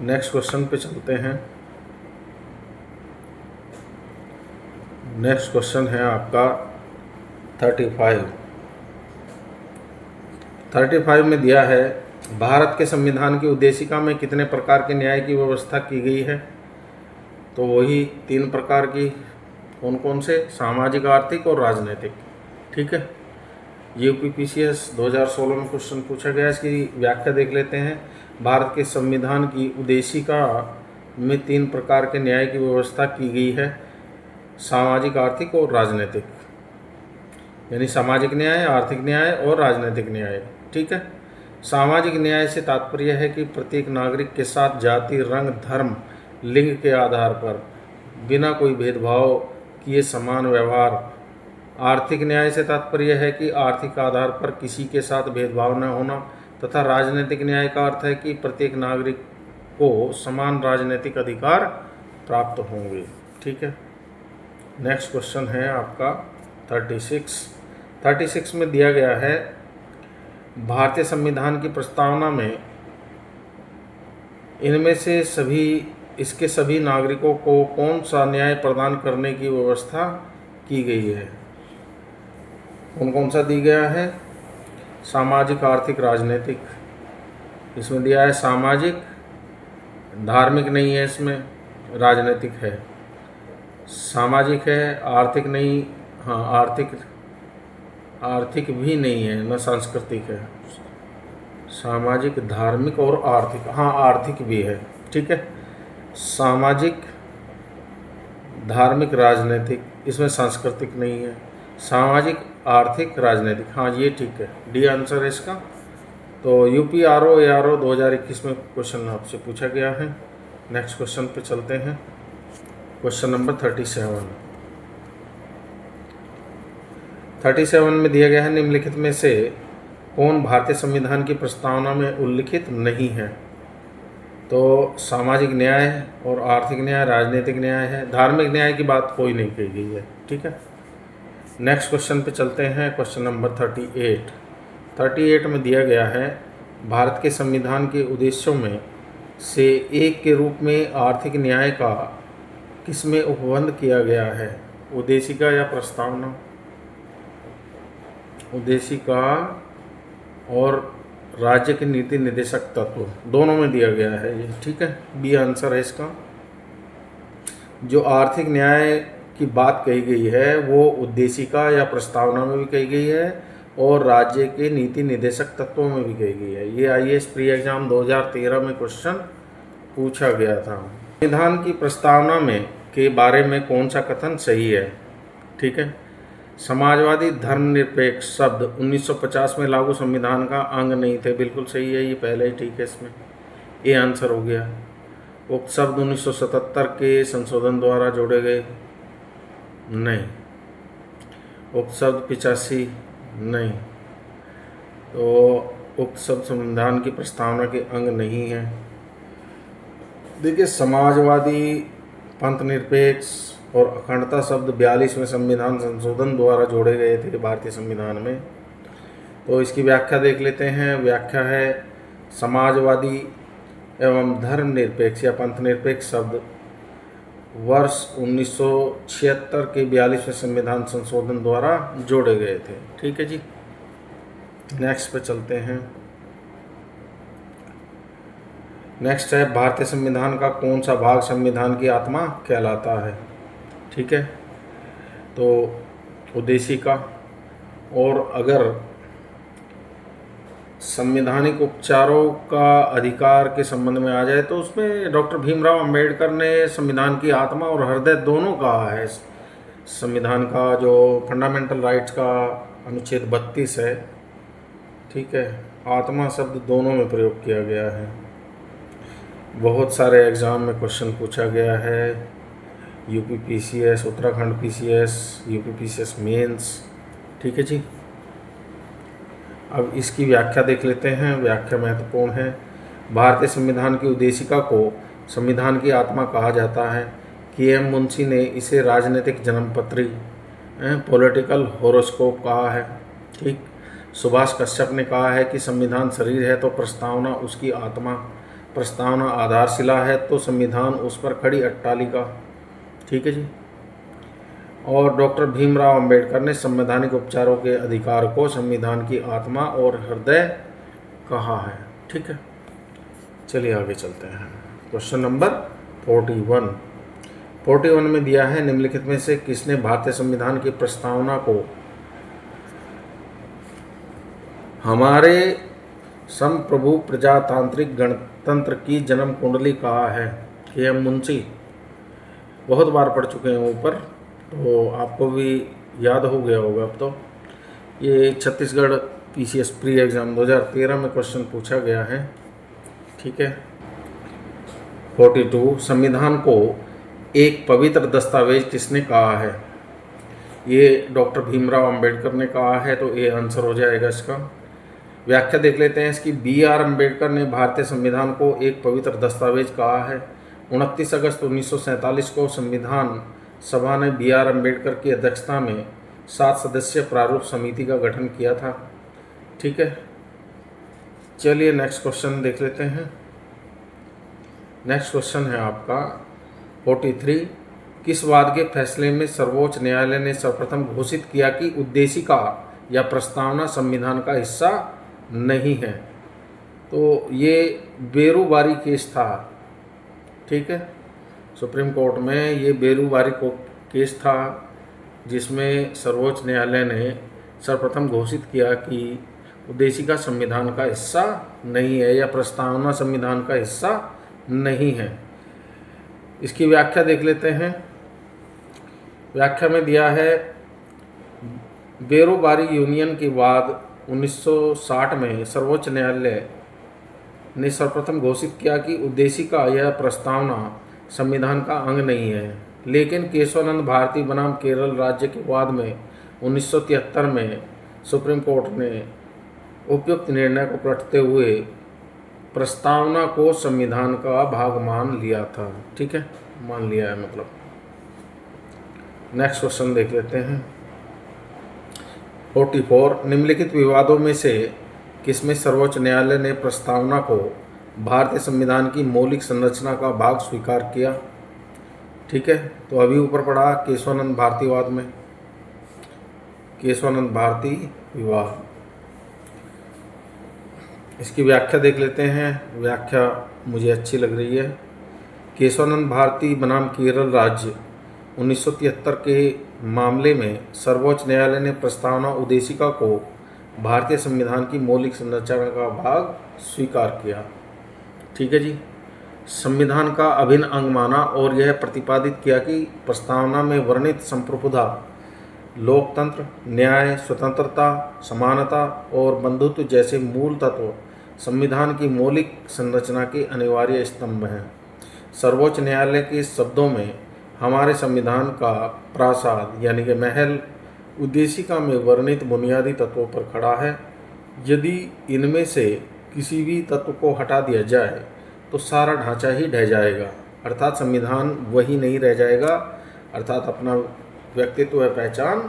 नेक्स्ट क्वेश्चन पे चलते हैं। नेक्स्ट क्वेश्चन है आपका 35 में दिया है, भारत के संविधान की उद्देशिका में कितने प्रकार के न्याय की व्यवस्था की गई है। तो वही 3 प्रकार की, कौन कौन से, सामाजिक, आर्थिक और राजनीतिक। ठीक है, यूपीपीसीएस 2016 में क्वेश्चन पूछा गया। इसकी व्याख्या देख लेते हैं। भारत के संविधान की उद्देशिका में 3 प्रकार के न्याय की व्यवस्था की गई है, सामाजिक, आर्थिक और राजनीतिक। यानी सामाजिक न्याय, आर्थिक न्याय और राजनीतिक न्याय। ठीक है, सामाजिक न्याय से तात्पर्य है कि प्रत्येक नागरिक के साथ जाति, रंग, धर्म, लिंग के आधार पर बिना कोई भेदभाव किए समान व्यवहार। आर्थिक न्याय से तात्पर्य है कि आर्थिक आधार पर किसी के साथ भेदभाव न होना। तथा राजनीतिक न्याय का अर्थ है कि प्रत्येक नागरिक को समान राजनीतिक अधिकार प्राप्त होंगे। ठीक है, नेक्स्ट क्वेश्चन है आपका 36 में दिया गया है, भारतीय संविधान की प्रस्तावना में इनमें से इसके सभी नागरिकों को कौन सा न्याय प्रदान करने की व्यवस्था की गई है। कौन कौन सा दी गया है, सामाजिक, आर्थिक, राजनीतिक। इसमें दिया है सामाजिक, धार्मिक नहीं है, इसमें राजनीतिक है। सामाजिक है, आर्थिक नहीं, हाँ आर्थिक भी नहीं है, न सांस्कृतिक है। सामाजिक, धार्मिक और आर्थिक, हाँ आर्थिक भी है। ठीक है, सामाजिक, धार्मिक, राजनीतिक, इसमें सांस्कृतिक नहीं है। सामाजिक, आर्थिक, राजनीतिक, हाँ ये ठीक है, डी आंसर है इसका। तो यूपीआरओ ARO 2021 में क्वेश्चन आपसे पूछा गया है। नेक्स्ट क्वेश्चन पे चलते हैं। क्वेश्चन नंबर 37 में दिया गया है, निम्नलिखित में से कौन भारतीय संविधान की प्रस्तावना में उल्लिखित नहीं है। तो सामाजिक न्याय और आर्थिक न्याय, राजनीतिक न्याय है। धार्मिक न्याय की बात कोई नहीं कही गई है। ठीक है, नेक्स्ट क्वेश्चन पे चलते हैं। क्वेश्चन नंबर 38 में दिया गया है, भारत के संविधान के उद्देश्यों में से एक के रूप में आर्थिक न्याय का किसमें उपबंध किया गया है। उद्देशिका या प्रस्तावना। उद्देशिका और राज्य के नीति निर्देशक तत्व दोनों में दिया गया है ये। ठीक है, बी आंसर है इसका। जो आर्थिक न्याय की बात कही गई है वो उद्देशिका या प्रस्तावना में भी कही गई है और राज्य के नीति निर्देशक तत्वों में भी कही गई है। ये IAS प्री एग्जाम 2013 में क्वेश्चन पूछा गया था। संविधान की प्रस्तावना में के बारे में कौन सा कथन सही है। ठीक है, समाजवादी धर्मनिरपेक्ष शब्द 1950 में लागू संविधान का अंग नहीं थे। बिल्कुल सही है, ये पहले ही ठीक है, इसमें ये आंसर हो गया। उक्त शब्द 1977 के संशोधन द्वारा जोड़े गए नहीं। उक्त शब्द 85 नहीं। तो उक्त शब्द संविधान की प्रस्तावना के अंग नहीं है। देखिए, समाजवादी, पंथ निरपेक्ष और अखंडता शब्द 42वें संविधान संशोधन द्वारा जोड़े गए थे भारतीय संविधान में। तो इसकी व्याख्या देख लेते हैं। व्याख्या है, समाजवादी एवं धर्मनिरपेक्ष या पंथ निरपेक्ष शब्द वर्ष 1976 के 42वें संविधान संशोधन द्वारा जोड़े गए थे। ठीक है जी, नेक्स्ट पे चलते हैं। नेक्स्ट है, भारतीय संविधान का कौन सा भाग संविधान की आत्मा कहलाता है। ठीक है, तो उद्देशिका। और अगर संवैधानिक उपचारों का अधिकार के संबंध में आ जाए तो उसमें डॉक्टर भीमराव अंबेडकर ने संविधान की आत्मा और हृदय दोनों कहा है। संविधान का जो फंडामेंटल राइट्स का अनुच्छेद 32 है, ठीक है, आत्मा शब्द दोनों में प्रयोग किया गया है। बहुत सारे एग्ज़ाम में क्वेश्चन पूछा गया है, UPPCS, Uttarakhand PCS, UPPCS mains. ठीक है जी, अब इसकी व्याख्या देख लेते हैं। व्याख्या महत्वपूर्ण है। भारतीय संविधान की उद्देशिका को संविधान की आत्मा कहा जाता है। KM मुंशी ने इसे राजनीतिक जन्मपत्री, पॉलिटिकल होरोस्कोप कहा है। ठीक, सुभाष कश्यप ने कहा है कि संविधान शरीर है तो प्रस्तावना उसकी आत्मा, प्रस्तावना आधारशिला है तो संविधान उस पर खड़ी अट्टालिका। ठीक है जी, और डॉक्टर भीमराव अंबेडकर ने संवैधानिक उपचारों के अधिकार को संविधान की आत्मा और हृदय कहा है। ठीक है, चलिए आगे चलते हैं। क्वेश्चन नंबर 41 में दिया है, निम्नलिखित में से किसने भारतीय संविधान की प्रस्तावना को हमारे संप्रभु प्रजातांत्रिक गणतंत्र की जन्म कुंडली कहा है? के.एम. मुंशी, बहुत बार पढ़ चुके हैं ऊपर, तो आपको भी याद हो गया होगा अब तो। ये छत्तीसगढ़ PCS प्री एग्ज़ाम 2013 में क्वेश्चन पूछा गया है। ठीक है। 42, संविधान को एक पवित्र दस्तावेज किसने कहा है? ये डॉक्टर भीमराव अंबेडकर ने कहा है, तो ये आंसर हो जाएगा इसका। व्याख्या देख लेते हैं इसकी। B.R. अम्बेडकर ने भारतीय संविधान को एक पवित्र दस्तावेज कहा है। 29 अगस्त 1947 को संविधान सभा ने B.R. अम्बेडकर की अध्यक्षता में 7 सदस्यीय प्रारूप समिति का गठन किया था। ठीक है, चलिए नेक्स्ट क्वेश्चन देख लेते हैं। नेक्स्ट क्वेश्चन है आपका 43, किस वाद के फैसले में सर्वोच्च न्यायालय ने सर्वप्रथम घोषित किया कि उद्देशिका या प्रस्तावना संविधान का हिस्सा नहीं है? तो ये बेरूबारी केस था। ठीक है, सुप्रीम कोर्ट में ये बेरूबारी को केस था, जिसमें सर्वोच्च न्यायालय ने सर्वप्रथम घोषित किया कि उद्देशिका संविधान का हिस्सा नहीं है या प्रस्तावना संविधान का हिस्सा नहीं है। इसकी व्याख्या देख लेते हैं। व्याख्या में दिया है, बेरोबारी यूनियन के बाद 1960 में सर्वोच्च न्यायालय ने सर्वप्रथम घोषित किया कि उद्देशिका यह प्रस्तावना संविधान का अंग नहीं है, लेकिन केशवानंद भारती बनाम केरल राज्य के वाद में 1973 में सुप्रीम कोर्ट ने उपयुक्त निर्णय को पलटते हुए प्रस्तावना को संविधान का भाग मान लिया था। ठीक है, मान लिया है मतलब। नेक्स्ट क्वेश्चन देख लेते हैं। 44, निम्नलिखित विवादों में से किसमें सर्वोच्च न्यायालय ने प्रस्तावना को भारतीय संविधान की मौलिक संरचना का भाग स्वीकार किया? ठीक है, तो अभी ऊपर पढ़ा केशवानंद भारती वाद में, केशवानंद भारती विवाद। इसकी व्याख्या देख लेते हैं। व्याख्या मुझे अच्छी लग रही है। केशवानंद भारती बनाम केरल राज्य 1973 के मामले में सर्वोच्च न्यायालय ने प्रस्तावना उद्देशिका को भारतीय संविधान की मौलिक संरचना का भाग स्वीकार किया। ठीक है जी, संविधान का अभिन्न अंग माना और यह प्रतिपादित किया कि प्रस्तावना में वर्णित संप्रभुता, लोकतंत्र, न्याय, स्वतंत्रता, समानता और बंधुत्व जैसे मूल तत्व संविधान की मौलिक संरचना के अनिवार्य स्तंभ हैं। सर्वोच्च न्यायालय के शब्दों में हमारे संविधान का प्रासाद यानी कि महल उद्देशिका में वर्णित बुनियादी तत्वों पर खड़ा है। यदि इनमें से किसी भी तत्व को हटा दिया जाए तो सारा ढांचा ही ढह जाएगा, अर्थात संविधान वही नहीं रह जाएगा, अर्थात अपना व्यक्तित्व व पहचान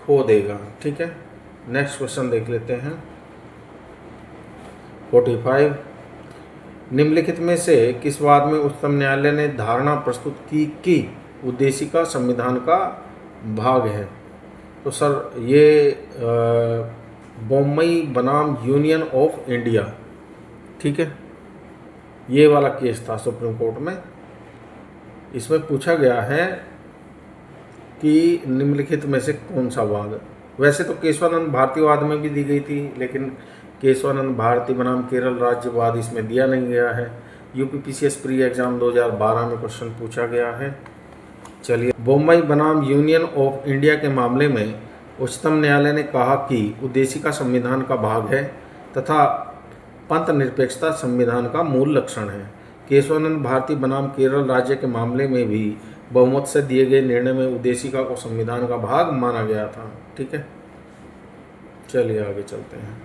खो देगा। ठीक है, नेक्स्ट क्वेश्चन देख लेते हैं। 45, निम्नलिखित में से किस वाद में उच्चतम न्यायालय ने धारणा प्रस्तुत की कि उद्देशिका संविधान का भाग है? तो सर ये बम्बई बनाम यूनियन ऑफ इंडिया, ठीक है, ये वाला केस था सुप्रीम कोर्ट में। इसमें पूछा गया है कि निम्नलिखित में से कौन सा वाद। वैसे तो केशवानंद भारती वाद में भी दी गई थी, लेकिन केशवानंद भारती बनाम केरल राज्य वाद इसमें दिया नहीं गया है। UPPCS प्री एग्जाम 2012 में क्वेश्चन पूछा गया है। चलिए, बम्बई बनाम यूनियन ऑफ इंडिया के मामले में उच्चतम न्यायालय ने कहा कि उद्देशिका संविधान का भाग है तथा पंथ निरपेक्षता संविधान का मूल लक्षण है। केशवानंद भारती बनाम केरल राज्य के मामले में भी बहुमत से दिए गए निर्णय में उद्देशिका को संविधान का भाग माना गया था। ठीक है, चलिए आगे चलते हैं।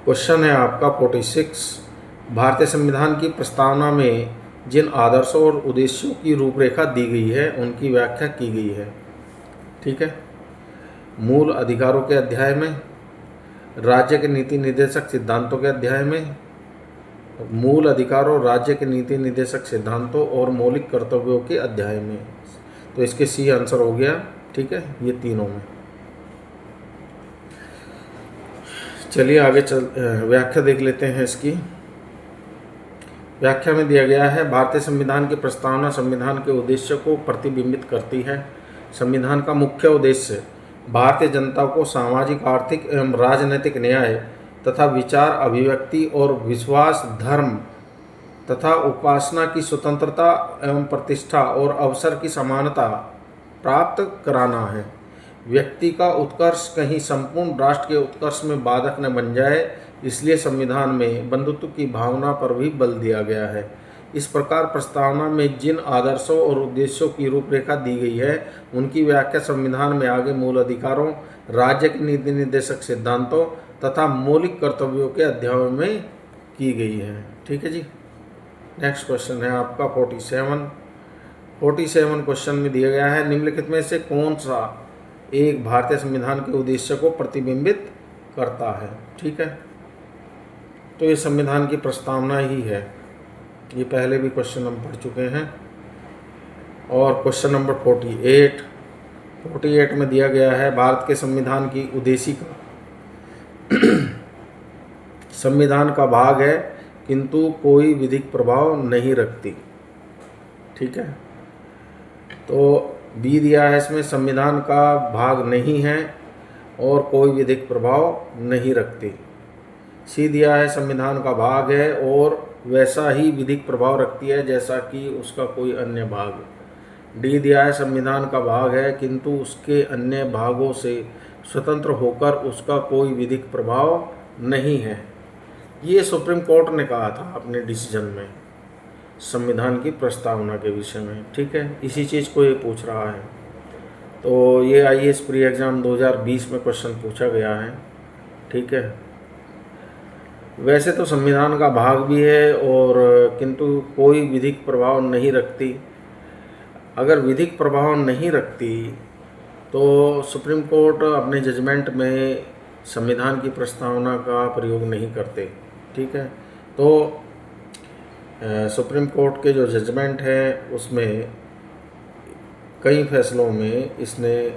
क्वेश्चन है आपका 46, भारतीय संविधान की प्रस्तावना में जिन आदर्शों और उद्देश्यों की रूपरेखा दी गई है उनकी व्याख्या की गई है। ठीक है, मूल अधिकारों के अध्याय में, राज्य के नीति निर्देशक सिद्धांतों के अध्याय में, मूल अधिकारों, राज्य के नीति निर्देशक सिद्धांतों और मौलिक कर्तव्यों के अध्याय में। तो इसके सी आंसर हो गया। ठीक है, ये तीनों में। चलिए आगे व्याख्या देख लेते हैं इसकी। व्याख्या में दिया गया है, भारतीय संविधान की प्रस्तावना संविधान के उद्देश्य को प्रतिबिंबित करती है। संविधान का मुख्य उद्देश्य भारतीय जनता को सामाजिक, आर्थिक एवं राजनीतिक न्याय तथा विचार अभिव्यक्ति और विश्वास, धर्म तथा उपासना की स्वतंत्रता एवं प्रतिष्ठा और अवसर की समानता प्राप्त कराना है। व्यक्ति का उत्कर्ष कहीं संपूर्ण राष्ट्र के उत्कर्ष में बाधक न बन जाए, इसलिए संविधान में बंधुत्व की भावना पर भी बल दिया गया है। इस प्रकार प्रस्तावना में जिन आदर्शों और उद्देश्यों की रूपरेखा दी गई है, उनकी व्याख्या संविधान में आगे मूल अधिकारों, राज्य के नीति निर्देशक सिद्धांतों तथा मौलिक कर्तव्यों के अध्यायों में की गई है। ठीक है जी। नेक्स्ट क्वेश्चन है आपका 47 क्वेश्चन में दिया गया है, निम्नलिखित में से कौन सा एक भारतीय संविधान के उद्देश्य को प्रतिबिंबित करता है। ठीक है, तो ये संविधान की प्रस्तावना ही है। ये पहले भी क्वेश्चन हम पढ़ चुके हैं। और क्वेश्चन नंबर 48 में दिया गया है, भारत के संविधान की उद्देशिका संविधान का भाग है किंतु कोई विधिक प्रभाव नहीं रखती। ठीक है, तो बी दिया है इसमें, संविधान का भाग नहीं है और कोई विधिक प्रभाव नहीं रखती। सी दिया है, संविधान का भाग है और वैसा ही विधिक प्रभाव रखती है जैसा कि उसका कोई अन्य भाग। डी दिया है, संविधान का भाग है किंतु उसके अन्य भागों से स्वतंत्र होकर उसका कोई विधिक प्रभाव नहीं है। ये सुप्रीम कोर्ट ने कहा था अपने डिसीजन में संविधान की प्रस्तावना के विषय में। ठीक है, इसी चीज़ को ये पूछ रहा है। तो ये IAS प्री एग्ज़ाम 2020 में क्वेश्चन पूछा गया है। ठीक है, वैसे तो संविधान का भाग भी है और किंतु कोई विधिक प्रभाव नहीं रखती। अगर विधिक प्रभाव नहीं रखती तो सुप्रीम कोर्ट अपने जजमेंट में संविधान की प्रस्तावना का प्रयोग नहीं करते। ठीक है, तो सुप्रीम कोर्ट के जो जजमेंट है उसमें कई फैसलों में इसने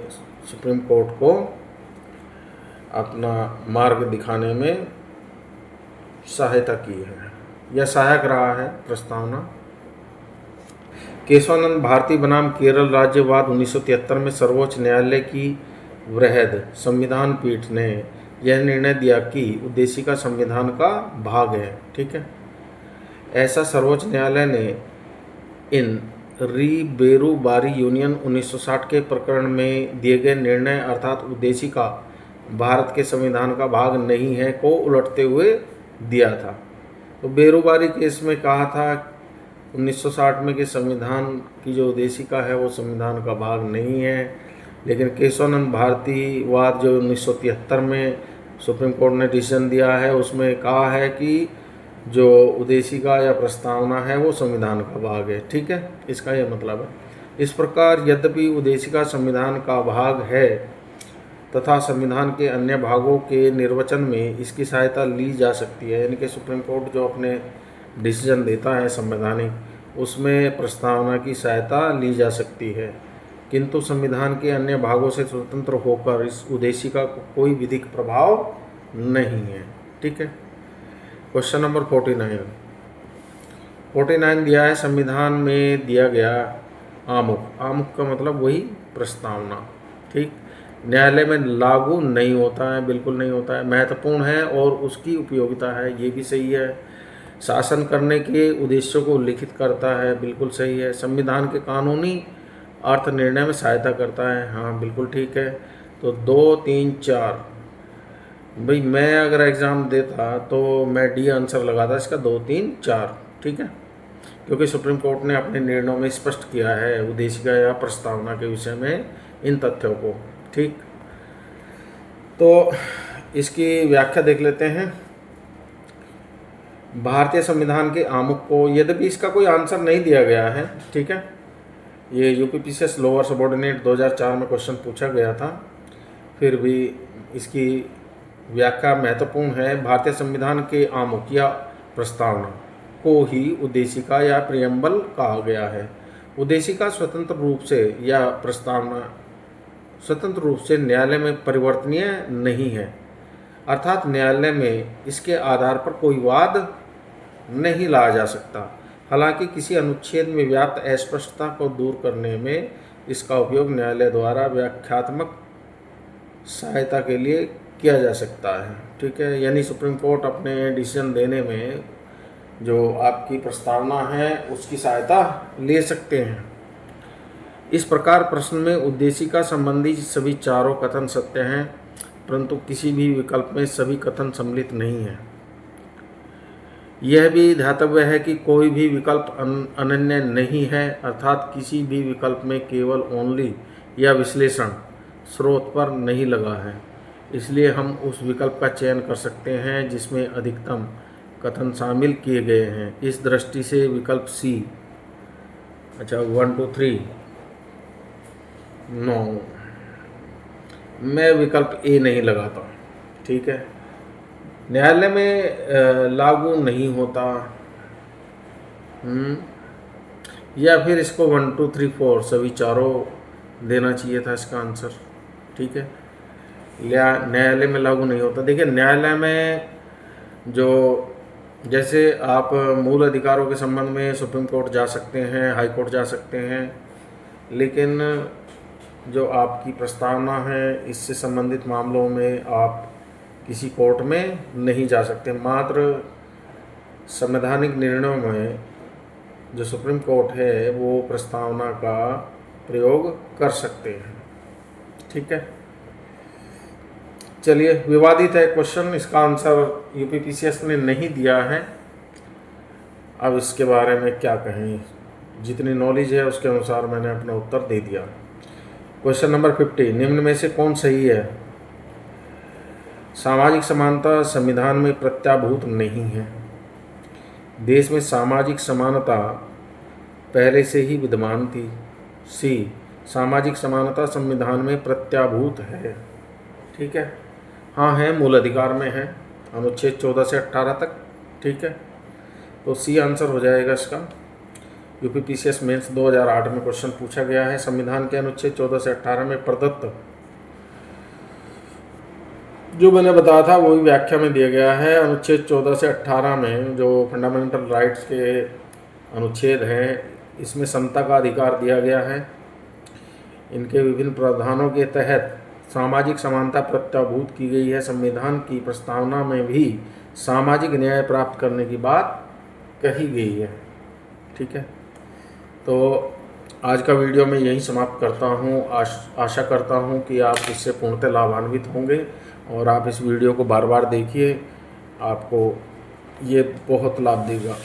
सुप्रीम कोर्ट को अपना मार्ग दिखाने में सहायता की है या सहायक रहा है प्रस्तावना। केशवानंद भारती बनाम केरल राज्यवाद 1973 में सर्वोच्च न्यायालय की वृहद संविधान पीठ ने यह निर्णय दिया कि उद्देशिका संविधान का भाग है। ठीक है, ऐसा सर्वोच्च न्यायालय ने इन री-बेरू-बारी यूनियन 1960 के प्रकरण में दिए गए निर्णय अर्थात उद्देशिका भारत के संविधान का भाग नहीं है को उलटते हुए दिया था। तो बेरूबारी केस में कहा था 1960 में कि संविधान की जो उद्देशिका है वो संविधान का भाग नहीं है, लेकिन केशवानंद भारती वाद जो 1973 में सुप्रीम कोर्ट ने डिसीजन दिया है उसमें कहा है कि जो उद्देशिका या प्रस्तावना है वो संविधान का भाग है। ठीक है, इसका यह मतलब है। इस प्रकार यद्यपि उद्देशिका संविधान का भाग है तथा संविधान के अन्य भागों के निर्वचन में इसकी सहायता ली जा सकती है, यानी कि सुप्रीम कोर्ट जो अपने डिसीजन देता है संवैधानिक उसमें प्रस्तावना की सहायता ली जा सकती है, किंतु संविधान के अन्य भागों से स्वतंत्र होकर इस उद्देशिका को कोई विधिक प्रभाव नहीं है। ठीक है, क्वेश्चन नंबर 49 दिया है, संविधान में दिया गया आमुख का मतलब वही प्रस्तावना। ठीक, न्यायालय में लागू नहीं होता है, बिल्कुल नहीं होता है, महत्वपूर्ण है और उसकी उपयोगिता है, ये भी सही है। शासन करने के उद्देश्यों को उल्लिखित करता है, बिल्कुल सही है। संविधान के कानूनी अर्थ निर्णय में सहायता करता है, हाँ बिल्कुल ठीक है। तो 2, 3, 4 भाई मैं अगर एग्ज़ाम देता तो मैं डी आंसर लगाता इसका 2, 3, 4। ठीक है, क्योंकि सुप्रीम कोर्ट ने अपने निर्णयों में स्पष्ट किया है उद्देशिका या प्रस्तावना के विषय में इन तथ्यों को। ठीक, तो इसकी व्याख्या देख लेते हैं। भारतीय संविधान के आमुख को, यद्यपि इसका कोई आंसर नहीं दिया गया है, ठीक है, ये यूपीपीसीएस लोअर सबऑर्डिनेट 2004 में क्वेश्चन पूछा गया था, फिर भी इसकी व्याख्या महत्वपूर्ण है। भारतीय संविधान के आमुख या प्रस्तावना को ही उद्देशिका या प्रियम्बल कहा गया है। उद्देशिका स्वतंत्र रूप से या प्रस्तावना स्वतंत्र रूप से न्यायालय में परिवर्तनीय नहीं है, अर्थात न्यायालय में इसके आधार पर कोई वाद नहीं लाया जा सकता। हालांकि किसी अनुच्छेद में व्याप्त अस्पष्टता को दूर करने में इसका उपयोग न्यायालय द्वारा व्याख्यात्मक सहायता के लिए किया जा सकता है। ठीक है, यानी सुप्रीम कोर्ट अपने डिसीजन देने में जो आपकी प्रस्तावना है उसकी सहायता ले सकते हैं। इस प्रकार प्रश्न में उद्देशिका संबंधी सभी चारों कथन सत्य हैं, परंतु किसी भी विकल्प में सभी कथन सम्मिलित नहीं है। यह भी ध्यातव्य है कि कोई भी विकल्प अनन्य नहीं है, अर्थात किसी भी विकल्प में केवल ओनली या विश्लेषण स्रोत पर नहीं लगा है। इसलिए हम उस विकल्प का चयन कर सकते हैं जिसमें अधिकतम कथन शामिल किए गए हैं। इस दृष्टि से विकल्प सी, अच्छा 1 2 3 नो, मैं विकल्प ए नहीं लगाता। ठीक है, न्यायालय में लागू नहीं होता, या फिर इसको 1 2 3 4 सभी चारों देना चाहिए था इसका आंसर। ठीक है, न्यायालय में लागू नहीं होता। देखिए, न्यायालय में जो जैसे आप मूल अधिकारों के संबंध में सुप्रीम कोर्ट जा सकते हैं, हाई कोर्ट जा सकते हैं, लेकिन जो आपकी प्रस्तावना है इससे संबंधित मामलों में आप किसी कोर्ट में नहीं जा सकते। मात्र संवैधानिक निर्णयों में जो सुप्रीम कोर्ट है वो प्रस्तावना का प्रयोग कर सकते हैं। ठीक है, चलिए, विवादित है क्वेश्चन, इसका आंसर यूपीपीसीएस ने नहीं दिया है। अब इसके बारे में क्या कहें, जितनी नॉलेज है उसके अनुसार मैंने अपना उत्तर दे दिया। क्वेश्चन नंबर 50, निम्न में से कौन सही है? सामाजिक समानता संविधान में प्रत्याभूत नहीं है। देश में सामाजिक समानता पहले से ही विद्यमान थी। सी, सामाजिक समानता संविधान में प्रत्याभूत है। ठीक है, हाँ है, मूल अधिकार में है, अनुच्छेद 14 से 18 तक। ठीक है, तो सी आंसर हो जाएगा इसका। यूपीपीसीएस मेंस 2008 में क्वेश्चन पूछा गया है। संविधान के अनुच्छेद 14 से 18 में प्रदत्त जो मैंने बताया था वही व्याख्या में दिया गया है। अनुच्छेद 14 से 18 में जो फंडामेंटल राइट्स के अनुच्छेद हैं, इसमें समता का अधिकार दिया गया है। इनके विभिन्न प्रावधानों के तहत सामाजिक समानता प्रत्याभूत की गई है। संविधान की प्रस्तावना में भी सामाजिक न्याय प्राप्त करने की बात कही गई है। ठीक है, तो आज का वीडियो मैं यहीं समाप्त करता हूँ। आशा करता हूँ कि आप इससे पूर्णतः लाभान्वित होंगे और आप इस वीडियो को बार बार देखिए, आपको ये बहुत लाभ देगा।